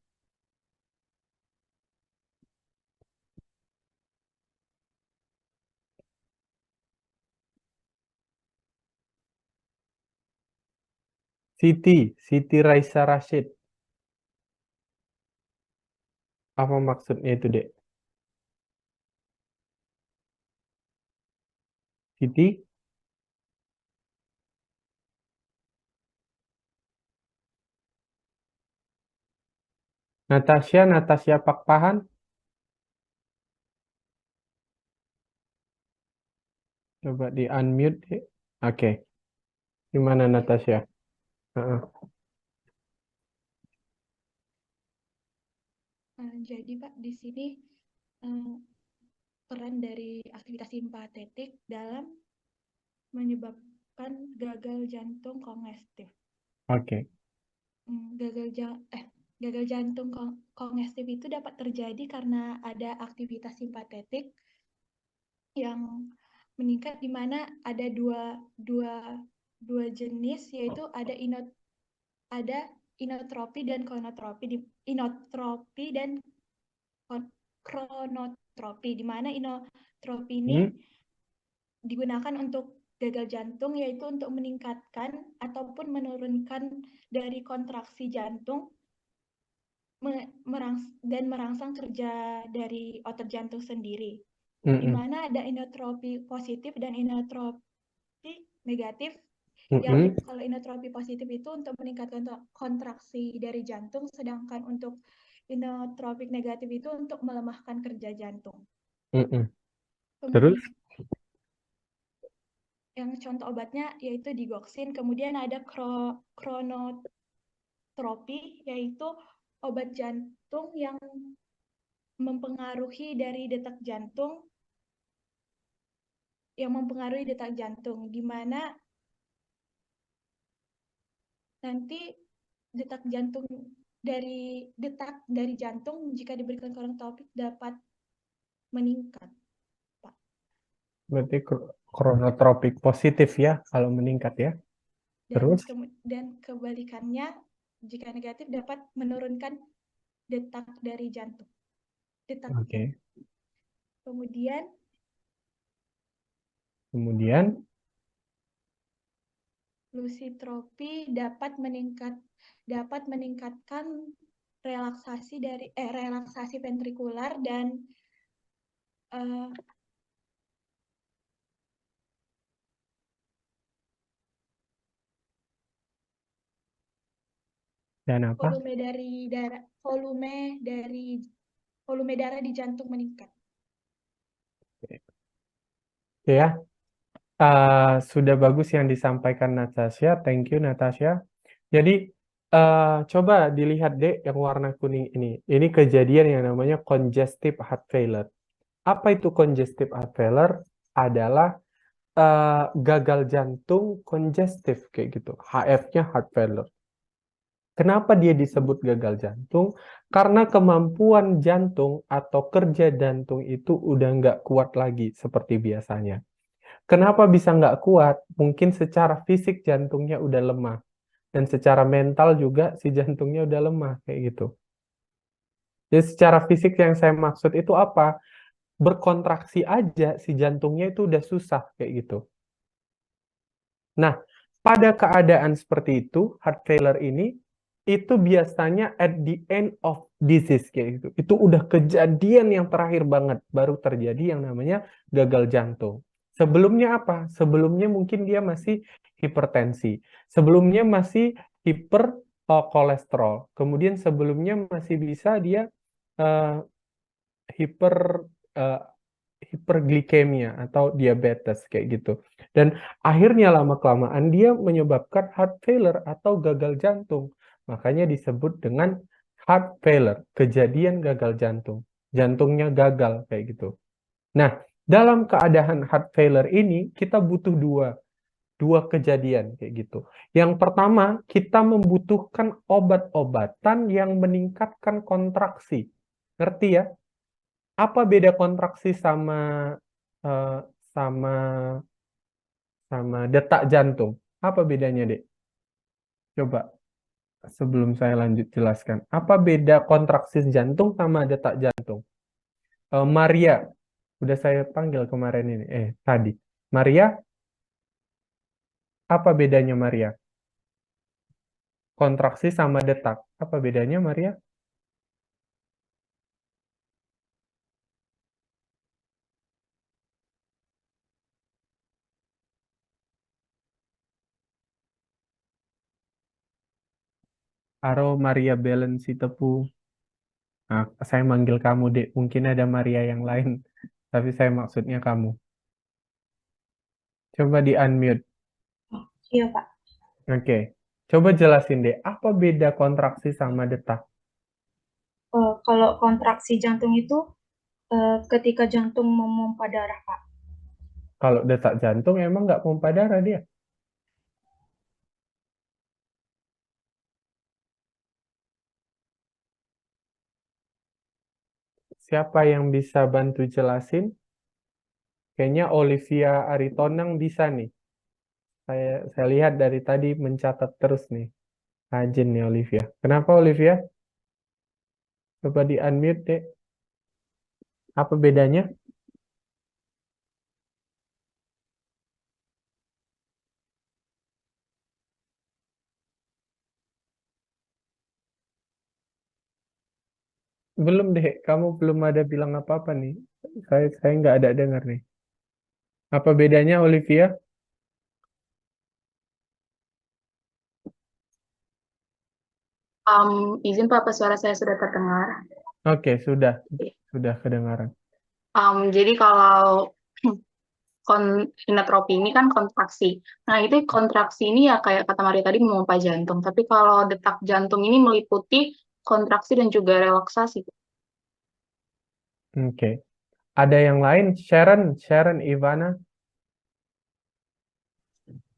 Siti Raisa Rashid. Apa maksudnya itu, Dek? Siti? Natasha Pakpahan? Coba di unmute, Dek. Oke. Gimana Natasha? Heeh. Jadi Pak, di sini peran dari aktivitas simpatetik dalam menyebabkan gagal jantung kongestif. Oke. Gagal jantung kongestif itu dapat terjadi karena ada aktivitas simpatetik yang meningkat, di mana ada dua jenis, yaitu ada inotropi dan konotropi. Inotropi dan kronotropi, di mana inotropi ini digunakan untuk gagal jantung, yaitu untuk meningkatkan ataupun menurunkan dari kontraksi jantung dan merangsang kerja dari otot jantung sendiri. Di mana ada inotropi positif dan inotropi negatif. Yang kalau inotropi positif itu untuk meningkatkan kontraksi dari jantung, sedangkan untuk inotropik negatif itu untuk melemahkan kerja jantung. Terus? Yang contoh obatnya yaitu digoxin. Kemudian ada kronotropi, yaitu obat jantung yang mempengaruhi detak jantung, di mana nanti detak dari jantung jika diberikan kronotropik dapat meningkat, Pak. Berarti kronotropik positif ya kalau meningkat ya. Terus? Dan kebalikannya, jika negatif dapat menurunkan detak dari jantung. Oke. Kemudian lusitropi dapat meningkatkan relaksasi ventrikular dan apa? Volume darah di jantung meningkat. Oke ya. Sudah bagus yang disampaikan Natasha. Thank you Natasha. Jadi coba dilihat deh yang warna kuning ini. Ini kejadian yang namanya congestive heart failure. Apa itu congestive heart failure? Adalah gagal jantung congestive kayak gitu. HF-nya heart failure. Kenapa dia disebut gagal jantung? Karena kemampuan jantung atau kerja jantung itu udah nggak kuat lagi seperti biasanya. Kenapa bisa nggak kuat? Mungkin secara fisik jantungnya udah lemah. Dan secara mental juga si jantungnya udah lemah kayak gitu. Jadi secara fisik yang saya maksud itu apa? Berkontraksi aja si jantungnya itu udah susah kayak gitu. Nah, pada keadaan seperti itu, heart failure ini itu biasanya at the end of disease kayak gitu. Itu udah kejadian yang terakhir banget, baru terjadi yang namanya gagal jantung. Sebelumnya apa? Sebelumnya mungkin dia masih hipertensi. Sebelumnya masih hiperkolesterol. Kemudian sebelumnya masih bisa dia hiperglikemia atau diabetes kayak gitu. Dan akhirnya lama-kelamaan dia menyebabkan heart failure atau gagal jantung. Makanya disebut dengan heart failure, kejadian gagal jantung. Jantungnya gagal kayak gitu. Nah, dalam keadaan heart failure ini kita butuh dua kejadian kayak gitu. Yang pertama, kita membutuhkan obat-obatan yang meningkatkan kontraksi. Ngerti ya? Apa beda kontraksi sama detak jantung? Apa bedanya, Dek? Coba sebelum saya lanjut jelaskan. Apa beda kontraksi jantung sama detak jantung? Maria, udah saya panggil kemarin ini. Tadi. Maria, apa bedanya Maria? Kontraksi sama detak. Apa bedanya Maria? Aro Maria Belen si Tepu. Nah, saya manggil kamu, Dek. Mungkin ada Maria yang lain, tapi saya maksudnya kamu. Coba di-unmute. Iya, Pak. Oke. Coba jelasin, Dek. Apa beda kontraksi sama detak? Kalau kontraksi jantung itu ketika jantung memompa darah, Pak. Kalau detak jantung emang nggak pompa darah dia. Siapa yang bisa bantu jelasin? Kayaknya Olivia Aritonang bisa nih. Saya lihat dari tadi mencatat terus nih. Rajin nih Olivia. Kenapa Olivia? Coba di unmute deh. Apa bedanya? Belum deh. Kamu belum ada bilang apa-apa nih. Saya nggak ada dengar nih. Apa bedanya Olivia? Izin Pak, apa suara saya sudah terdengar? Oke, sudah kedengaran. Jadi kalau inotropi ini kan kontraksi. Nah, itu kontraksi ini ya kayak kata Maria tadi memompa jantung. Tapi kalau detak jantung ini meliputi kontraksi dan juga relaksasi. Oke. Ada yang lain? Sharon, Ivana.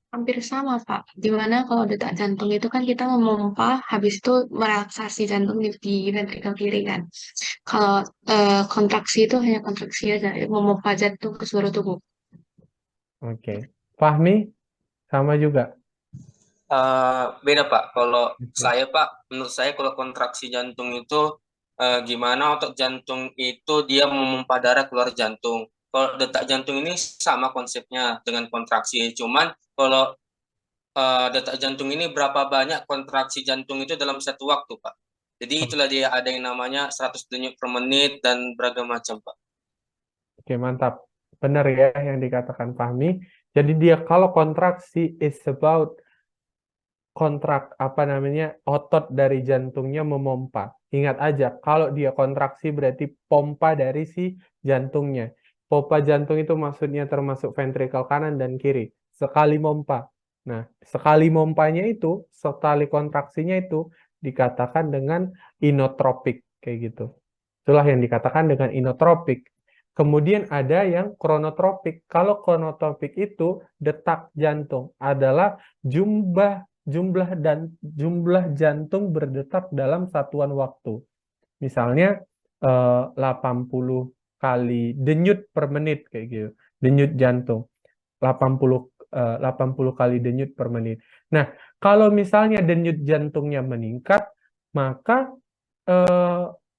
Hampir sama, Pak. Dimana kalau detak jantung itu kan kita memompa, habis itu merelaksasi jantung di ventrikel kiri kan. Kalau kontraksi itu hanya kontraksi aja, memompa jantung ke seluruh tubuh. Oke. Fahmi, sama juga. Beda Pak. Kalau Oke. saya Pak, menurut saya kalau kontraksi jantung itu gimana otot jantung itu dia memompa darah keluar jantung. Kalau detak jantung ini sama konsepnya dengan kontraksi, cuman kalau detak jantung ini berapa banyak kontraksi jantung itu dalam satu waktu Pak. Jadi itulah dia ada yang namanya 100 denyut per menit dan beragam macam Pak. Oke, mantap. Benar ya yang dikatakan Fahmi. Jadi dia kalau kontraksi is about otot dari jantungnya memompa. Ingat aja, kalau dia kontraksi berarti pompa dari si jantungnya. Pompa jantung itu maksudnya termasuk ventrikel kanan dan kiri. Sekali mompa. Nah, sekali mompanya itu, sekali kontraksinya itu dikatakan dengan inotropik kayak gitu. Itulah yang dikatakan dengan inotropik. Kemudian ada yang kronotropik. Kalau kronotropik itu detak jantung adalah jumlah jantung berdetak dalam satuan waktu. Misalnya 80 kali denyut per menit kayak gitu. Denyut jantung. 80 kali denyut per menit. Nah, kalau misalnya denyut jantungnya meningkat, maka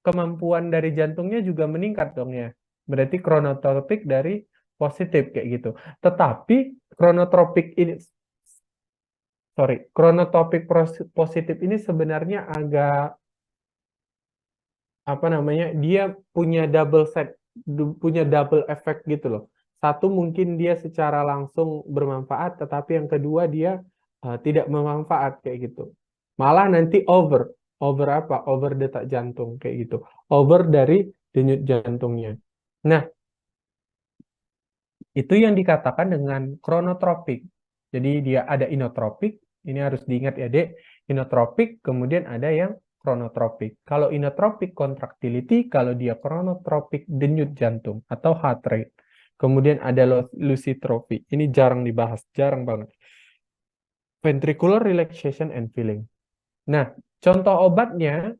kemampuan dari jantungnya juga meningkat dong ya. Berarti kronotropik dari positif kayak gitu. Tetapi kronotropik positif ini sebenarnya agak dia punya double effect gitu loh. Satu mungkin dia secara langsung bermanfaat, tetapi yang kedua dia tidak bermanfaat kayak gitu. Malah nanti over detak jantung kayak gitu. Over dari denyut jantungnya. Nah, itu yang dikatakan dengan kronotropik. Jadi dia ada inotropik, ini harus diingat ya Dek, inotropik, kemudian ada yang kronotropik. Kalau inotropik contractility, kalau dia kronotropik denyut jantung atau heart rate. Kemudian ada lusitropy, ini jarang dibahas, jarang banget. Ventricular relaxation and filling. Nah, contoh obatnya,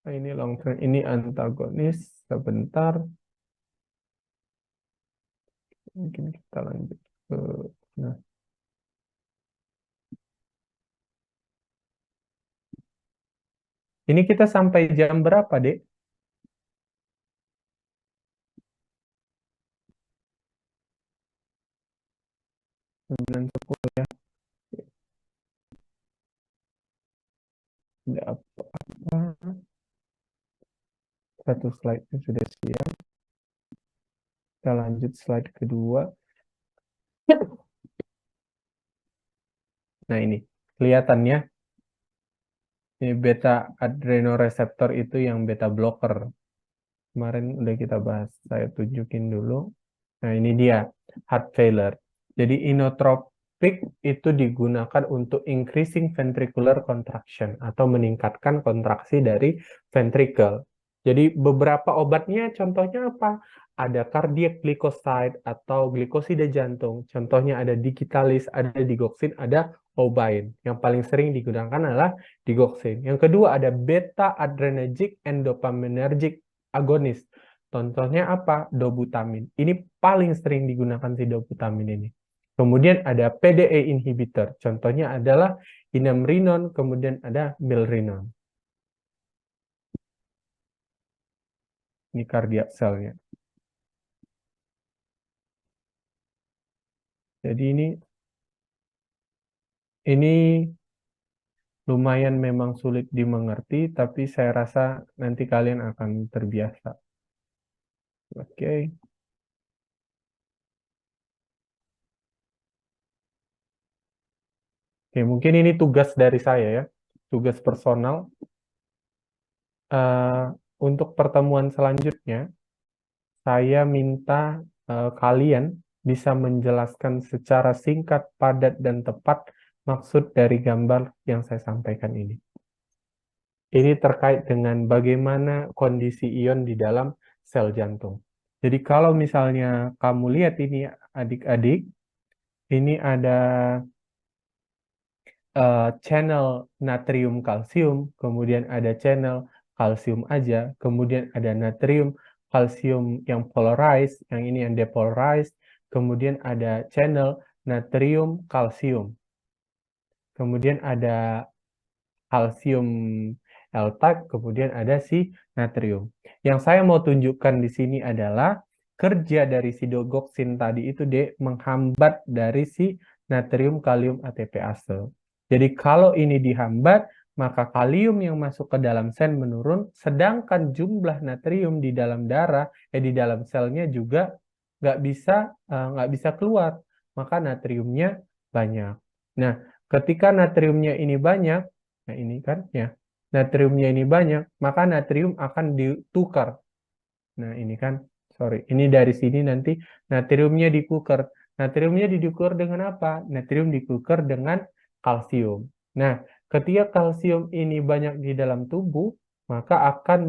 ini long term, ini antagonis, sebentar. Mungkin kita lanjut ke nah. Ini kita sampai jam berapa, Dek? 9:10 ya. Tidak apa-apa. Satu slide-nya sudah siap. Kita lanjut slide kedua. Nah ini, kelihatannya ini beta adrenoreseptor itu yang beta blocker. Kemarin udah kita bahas, saya tunjukin dulu. Nah ini dia, heart failure. Jadi inotropik itu digunakan untuk increasing ventricular contraction atau meningkatkan kontraksi dari ventricle. Jadi beberapa obatnya contohnya apa? ada cardiac glycoside atau glikosida jantung. Contohnya ada digitalis, ada digoxin, ada oubain. Yang paling sering digunakan adalah digoxin. Yang kedua ada beta adrenergic and dopaminergic agonis. Contohnya apa? Dobutamin. Ini paling sering digunakan si dobutamin ini. Kemudian ada PDE inhibitor. Contohnya adalah inamrinone, kemudian ada milrinone. Ini cardiac cell-nya. Jadi ini lumayan memang sulit dimengerti, tapi saya rasa nanti kalian akan terbiasa. Oke. Oke, mungkin ini tugas dari saya ya, tugas personal. Untuk pertemuan selanjutnya, saya minta kalian bisa menjelaskan secara singkat, padat, dan tepat maksud dari gambar yang saya sampaikan ini. Ini terkait dengan bagaimana kondisi ion di dalam sel jantung. Jadi kalau misalnya kamu lihat ini adik-adik, ini ada channel natrium kalsium, kemudian ada channel kalsium aja, kemudian ada natrium kalsium yang polarized, yang ini yang depolarized, kemudian ada channel natrium kalsium. Kemudian ada kalsium L-type, kemudian ada si natrium. Yang saya mau tunjukkan di sini adalah kerja dari si digoxin tadi itu menghambat dari si natrium kalium ATPase. Jadi kalau ini dihambat, maka kalium yang masuk ke dalam sel menurun, sedangkan jumlah natrium di dalam darah, di dalam selnya juga nggak bisa keluar, maka natriumnya banyak. Nah, ketika natriumnya ini banyak, nah ini kan ya, natriumnya ini banyak, maka natrium akan ditukar. Nah ini kan, sorry, ini dari sini nanti natriumnya ditukar. Natriumnya ditukar dengan apa? Natrium ditukar dengan kalsium. Nah, ketika kalsium ini banyak di dalam tubuh, maka akan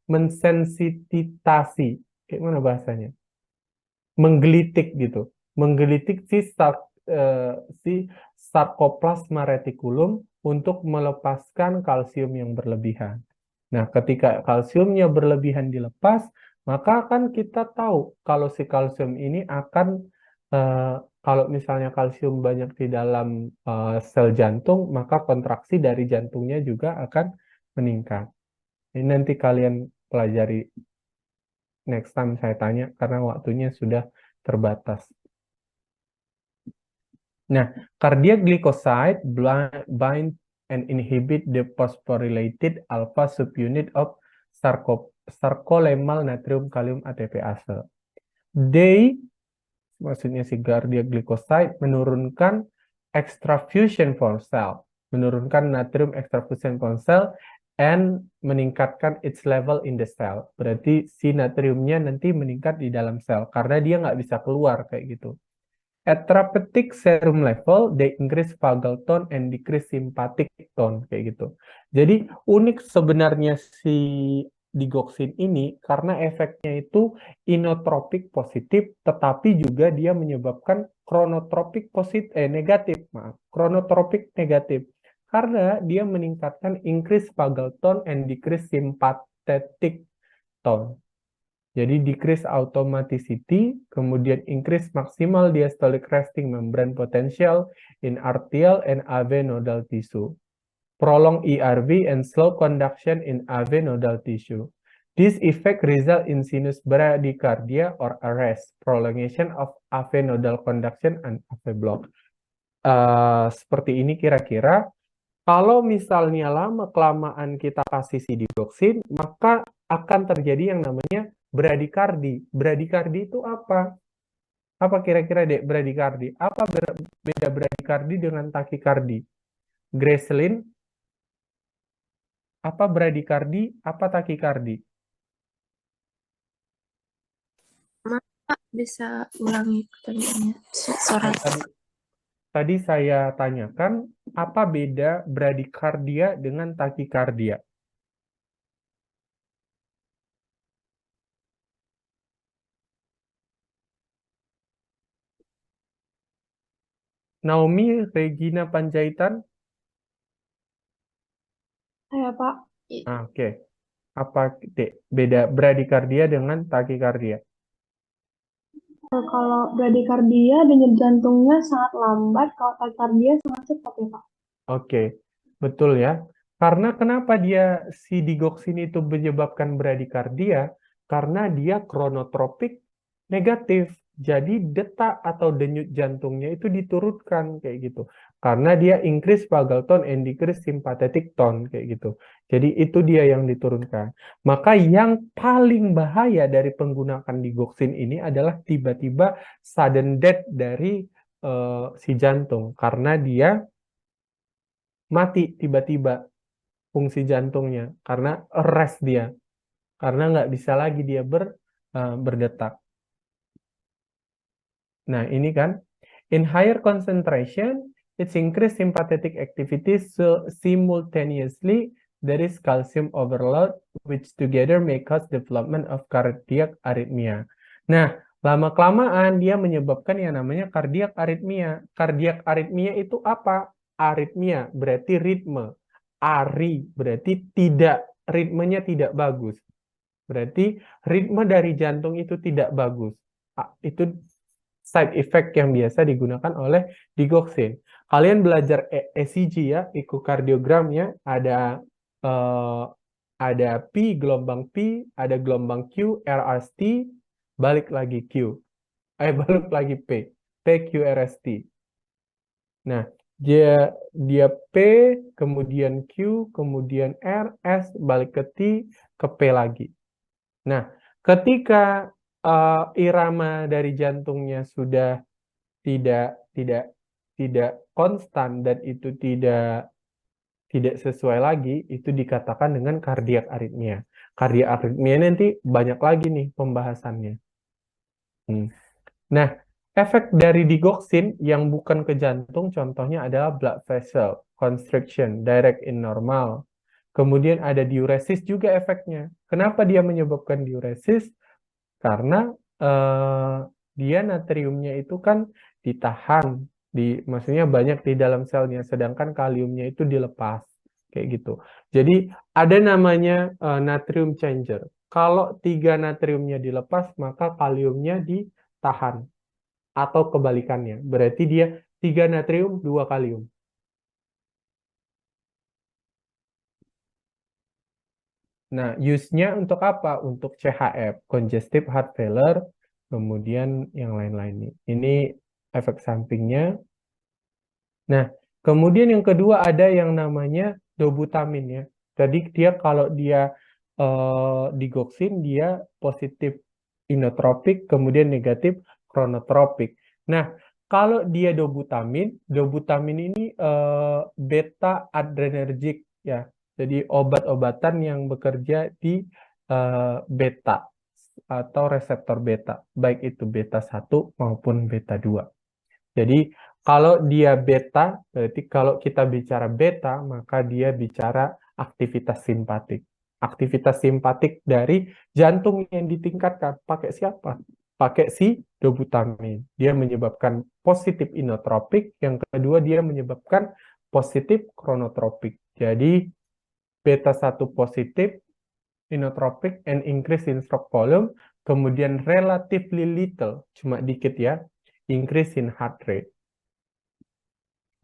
mensensititasi, kayak mana bahasanya? Menggelitik gitu. Menggelitik si sarkoplasma retikulum untuk melepaskan kalsium yang berlebihan. Nah, ketika kalsiumnya berlebihan dilepas, maka kan kita tahu kalau si kalsium ini akan, kalau misalnya kalsium banyak di dalam sel jantung, maka kontraksi dari jantungnya juga akan meningkat. Ini nanti kalian pelajari next time saya tanya, karena waktunya sudah terbatas. Nah, cardiac glycoside bind and inhibit the phosphorylated alpha subunit of sarcolemmal natrium kalium ATPase. Maksudnya si cardiac glycoside menurunkan extrafusion from cell, menurunkan natrium extrafusion from cell, and meningkatkan its level in the cell. Berarti si natriumnya nanti meningkat di dalam sel, karena dia nggak bisa keluar kayak gitu. At therapeutic serum level, they increase vagal tone and decrease sympathetic tone, kayak gitu. Jadi unik sebenarnya si digoxin ini karena efeknya itu inotropik positif, tetapi juga dia menyebabkan chronotropik negatif, chronotropik negatif. Karena dia meningkatkan increase vagal tone and decrease sympathetic tone. Jadi decrease automaticity, kemudian increase maximal diastolic resting membrane potential in arterial and AV nodal tissue. Prolong ERV and slow conduction in AV nodal tissue. This effect result in sinus bradycardia or arrest, prolongation of AV nodal conduction and AV block. Seperti ini kira-kira. Kalau misalnya lama-kelamaan kita kasih si digoxin, maka akan terjadi yang namanya bradikardi. Bradikardi itu apa? Apa kira-kira Dek bradikardi? Apa beda bradikardi dengan takikardi? Gracelyn, apa bradikardi, apa takikardi? Pak, bisa ulangi pertanyaannya? Sorry. Tadi saya tanyakan, apa beda bradikardia dengan takikardia? Naomi Regina Panjaitan. Saya Pak. Oke. Apa Dek, beda bradikardia dengan takikardia? Kalau bradikardia denyut jantungnya sangat lambat, kalau takikardia sangat cepat ya Pak. Oke, betul ya. Karena kenapa dia si digoxin itu menyebabkan bradikardia? Karena dia kronotropik negatif. Jadi detak atau denyut jantungnya itu diturunkan kayak gitu. Karena dia increase vagal tone and decrease sympathetic tone kayak gitu. Jadi itu dia yang diturunkan. Maka yang paling bahaya dari penggunaan digoxin ini adalah tiba-tiba sudden death dari si jantung. Karena dia mati tiba-tiba fungsi jantungnya karena arrest dia, karena nggak bisa lagi dia berdetak. Nah ini kan, in higher concentration it's increased sympathetic activity, so simultaneously there is calcium overload which together may cause development of cardiac arrhythmia. Nah lama-kelamaan dia menyebabkan yang namanya cardiac arrhythmia. Cardiac arrhythmia itu apa? Aritmia berarti ritme, ari berarti tidak, ritmenya tidak bagus. Berarti ritme dari jantung itu tidak bagus. Itu side effect yang biasa digunakan oleh digoxin. Kalian belajar ECG ya, ekokardiogramnya ada P, gelombang P, ada gelombang Q, RST, balik lagi Q. Balik lagi P, PQRST. Nah, dia P, kemudian Q, kemudian R, S, balik ke T, ke P lagi. Nah, ketika irama dari jantungnya sudah tidak konstan dan itu tidak sesuai lagi, itu dikatakan dengan kardiak aritmia. Kardiak aritmia nanti banyak lagi nih pembahasannya. Nah, efek dari digoxin yang bukan ke jantung contohnya adalah blood vessel constriction, direct in normal. Kemudian ada diuresis juga efeknya. Kenapa dia menyebabkan diuresis? Karena dia natriumnya itu kan ditahan, maksudnya banyak di dalam selnya, sedangkan kaliumnya itu dilepas kayak gitu. Jadi ada namanya natrium changer. Kalau 3 natriumnya dilepas, maka kaliumnya ditahan. Atau kebalikannya, berarti dia 3 natrium, 2 kalium. Nah, use-nya untuk apa? Untuk CHF, congestive heart failure, kemudian yang lain-lain. Ini efek sampingnya. Nah, kemudian yang kedua ada yang namanya dobutamin ya. Jadi dia kalau dia digoxin, dia positif inotropik, kemudian negatif kronotropik. Nah, kalau dia dobutamin ini beta adrenergic ya. Jadi obat-obatan yang bekerja di beta atau reseptor beta, baik itu beta 1 maupun beta 2. Jadi kalau dia beta, berarti kalau kita bicara beta, maka dia bicara aktivitas simpatik. Aktivitas simpatik dari jantung yang ditingkatkan. Pakai siapa? Pakai si dobutamin. Dia menyebabkan positif inotropik. Yang kedua, dia menyebabkan positif kronotropik. Jadi, beta 1 positif, inotropik, and increase in stroke volume. Kemudian relatively little, cuma dikit ya, increase in heart rate.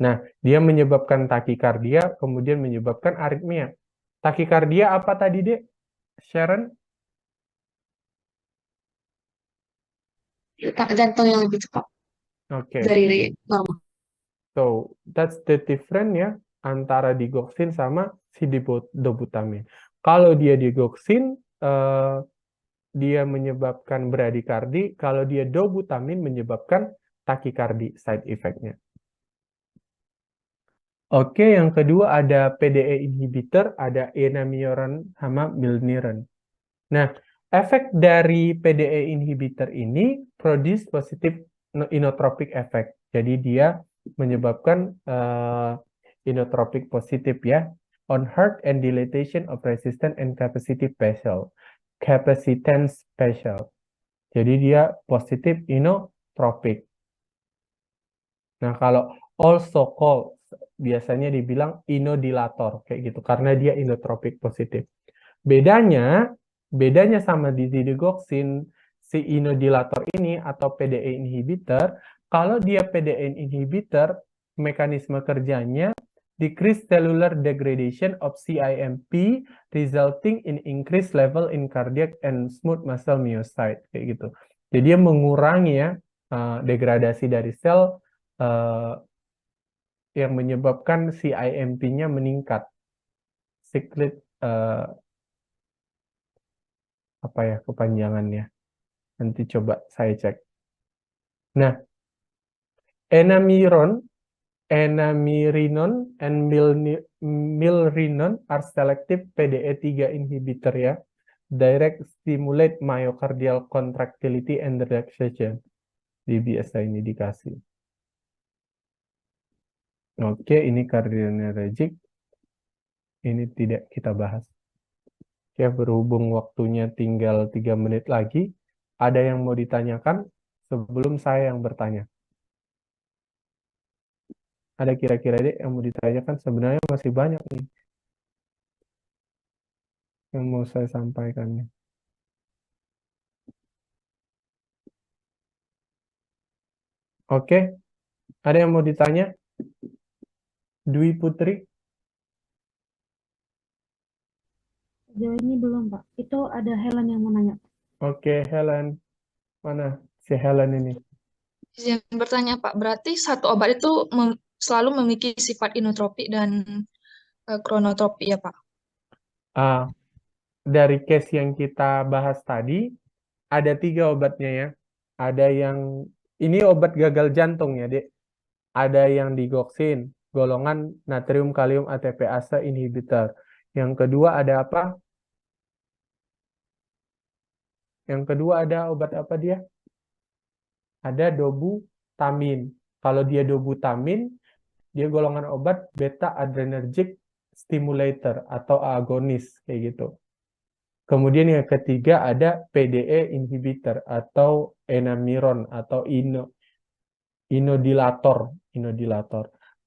Nah, dia menyebabkan takikardia, kemudian menyebabkan aritmia. Takikardia apa tadi, Dek? Sharon? Detak jantung yang lebih cepat Oke. dari normal. So, that's the difference ya antara digoxin sama si dobutamin. Kalau dia digoxin, dia menyebabkan bradikardi. Kalau dia dobutamin menyebabkan takikardi, side effect-nya. Oke, yang kedua ada PDE inhibitor, ada enamioran sama milniron. Nah, efek dari PDE inhibitor ini produce positive inotropic effect. Jadi dia menyebabkan inotropic positif ya, on heart and dilatation of resistance and capacity vessel. Capacitance vessel. Jadi dia positif inotropik. Nah, kalau also called, biasanya dibilang inodilator kayak gitu karena dia inotropik positif. Bedanya sama digoxin, si inodilator ini atau PDE inhibitor, kalau dia PDE inhibitor, mekanisme kerjanya decrease cellular degradation of CIMP resulting in increased level in cardiac and smooth muscle myocyte kayak gitu. Jadi dia mengurangi ya degradasi dari sel yang menyebabkan CIMP-nya meningkat. Cyclic apa ya kepanjangannya? Nanti coba saya cek. Nah, enamirinon, and milrinone are selective PDE3 inhibitor ya. Direct stimulate myocardial contractility and relaxation. Di biasa ini dikasih. Oke, ini cardinergic. Ini tidak kita bahas. Oke, berhubung waktunya tinggal 3 menit lagi, ada yang mau ditanyakan sebelum saya yang bertanya? Ada kira-kira deh yang mau ditanyakan? Sebenarnya masih banyak nih yang mau saya sampaikan. Oke, ada yang mau ditanya? Dwi Putri? Sejauh ini belum, Pak. Itu ada Helen yang mau nanya. Oke, Helen. Mana si Helen ini? Izin bertanya, Pak. Berarti satu obat itu selalu memiliki sifat inotropik dan kronotropik ya, Pak? Dari case yang kita bahas tadi, ada 3 obatnya ya. Ada yang, ini obat gagal jantung ya, Dek. Ada yang digoxin, golongan natrium kalium ATPase inhibitor. Yang kedua ada apa? Yang kedua ada obat apa dia? Ada dobutamin. Kalau dia dobutamin, dia golongan obat beta adrenergic stimulator atau agonis kayak gitu. Kemudian yang ketiga ada PDE inhibitor atau enamiron atau inodilator.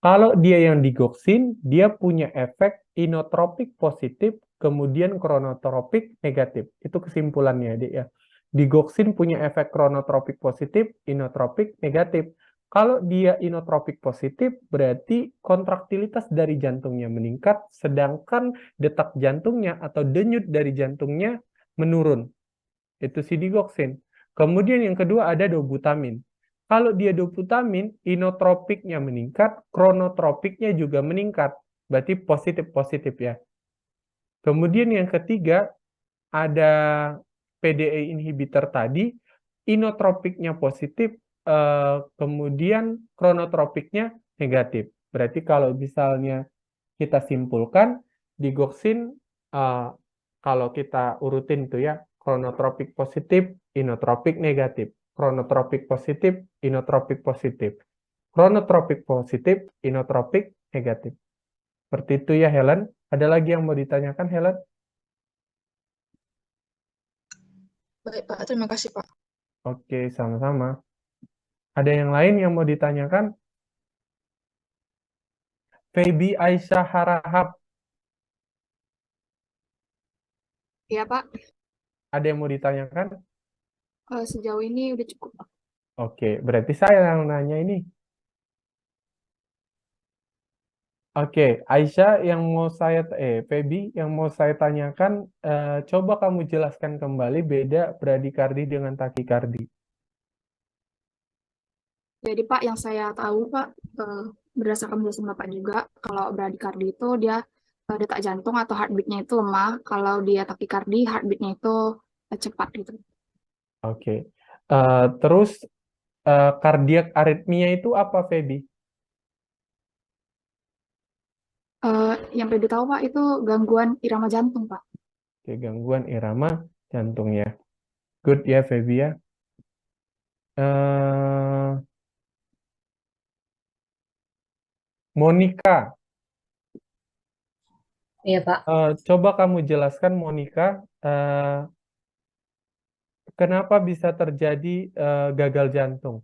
Kalau dia yang digoxin, dia punya efek inotropik positif, kemudian kronotropik negatif. Itu kesimpulannya, Dek ya. Digoxin punya efek kronotropik positif, inotropik negatif. Kalau dia inotropik positif, berarti kontraktilitas dari jantungnya meningkat, sedangkan detak jantungnya atau denyut dari jantungnya menurun. Itu si digoxin. Kemudian yang kedua ada dobutamin. Kalau dia dobutamin, inotropiknya meningkat, kronotropiknya juga meningkat. Berarti positif-positif ya. Kemudian yang ketiga, ada PDE inhibitor tadi, inotropiknya positif, kemudian kronotropiknya negatif. Berarti kalau misalnya kita simpulkan, digoxin, kalau kita urutin itu ya, kronotropik positif, inotropik negatif. Kronotropik positif, inotropik positif. Kronotropik positif, inotropik negatif. Seperti itu ya, Helen. Ada lagi yang mau ditanyakan, Helen? Baik, Pak. Terima kasih, Pak. Oke, sama-sama. Ada yang lain yang mau ditanyakan? Feby Aisyah Harahap. Iya, Pak. Ada yang mau ditanyakan? Sejauh ini udah cukup, Pak. Oke, berarti saya yang nanya ini. Oke, Aisyah yang mau saya, Feby yang mau saya tanyakan, coba kamu jelaskan kembali beda bradikardi dengan takikardi. Jadi Pak, yang saya tahu Pak, berdasarkan penjelasan Bapak juga, kalau bradikardi itu dia detak jantung atau heartbeat-nya itu lemah, kalau dia takikardi heartbeat-nya itu cepat gitu. Oke. Terus kardiak aritmia itu apa, Feby? Yang Feby tahu Pak itu gangguan irama jantung Pak. Oke, gangguan irama jantung ya. Good ya, Feby ya. Monica. Iya, Pak. Coba kamu jelaskan, Monica, kenapa bisa terjadi gagal jantung?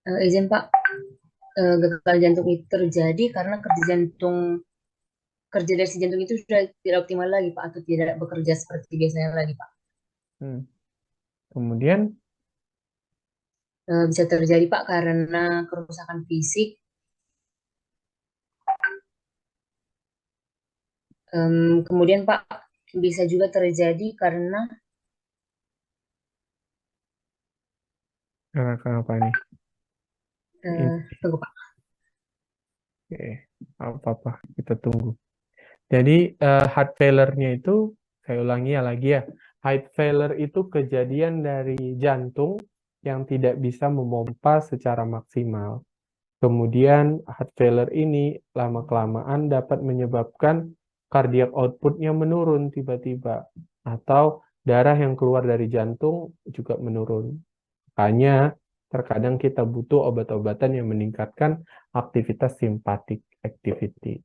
Izin Pak, gagal jantung itu terjadi karena kerja dari si jantung itu sudah tidak optimal lagi Pak, atau tidak bekerja seperti biasanya lagi Pak. Kemudian Bisa terjadi Pak karena kerusakan fisik. Kemudian Pak, bisa juga terjadi karena kenapa nih? tunggu Pak. Oke, apa-apa, kita tunggu. Jadi heart failure-nya itu, saya ulangi ya lagi ya, heart failure itu kejadian dari jantung yang tidak bisa memompa secara maksimal. Kemudian heart failure ini lama-kelamaan dapat menyebabkan cardiac output-nya menurun tiba-tiba, atau darah yang keluar dari jantung juga menurun. Makanya terkadang kita butuh obat-obatan yang meningkatkan aktivitas simpatik activity.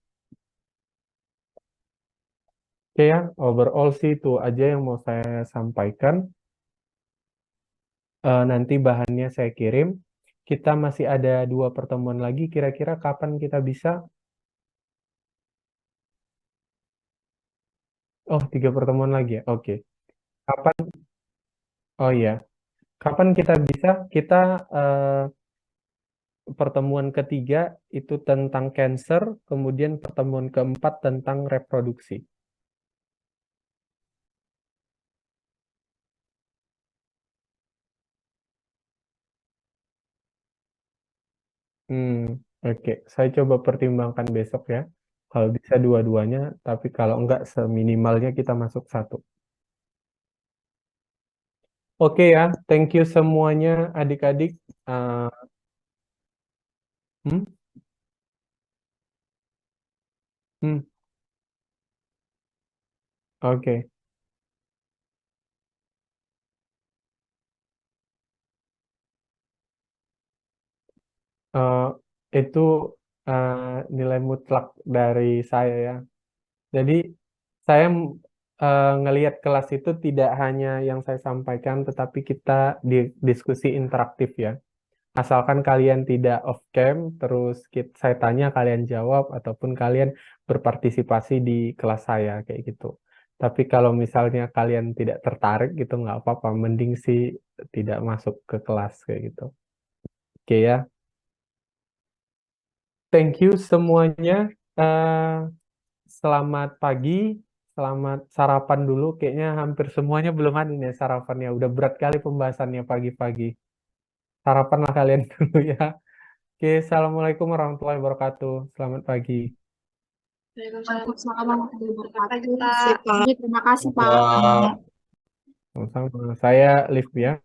Oke ya, overall sih itu aja yang mau saya sampaikan. Nanti bahannya saya kirim. Kita masih ada 2 pertemuan lagi. Kira-kira kapan kita bisa? Oh, 3 pertemuan lagi ya? Oke. Kapan? Oh iya. Kapan kita bisa? Kita pertemuan ketiga itu tentang cancer, kemudian pertemuan keempat tentang reproduksi. Oke. Saya coba pertimbangkan besok ya. Kalau bisa dua-duanya, tapi kalau enggak seminimalnya kita masuk 1. Oke ya, thank you semuanya adik-adik. Hmm? Hmm, Oke. Eh, itu nilai mutlak dari saya ya. Jadi saya ngelihat kelas itu tidak hanya yang saya sampaikan, tetapi kita diskusi interaktif ya. Asalkan kalian tidak off cam, terus saya tanya kalian jawab, ataupun kalian berpartisipasi di kelas saya kayak gitu. Tapi kalau misalnya kalian tidak tertarik gitu nggak apa-apa, mending sih tidak masuk ke kelas kayak gitu. Oke ya. Thank you semuanya. Selamat pagi, selamat sarapan dulu. Kayaknya hampir semuanya belum ada nih sarapannya. Udah berat kali pembahasannya pagi-pagi. Sarapanlah kalian dulu ya. Oke, assalamualaikum warahmatullahi wabarakatuh. Selamat pagi. Waalaikumsalam warahmatullahi wabarakatuh. Terima kasih Pak. Sama-sama. Saya Liv ya.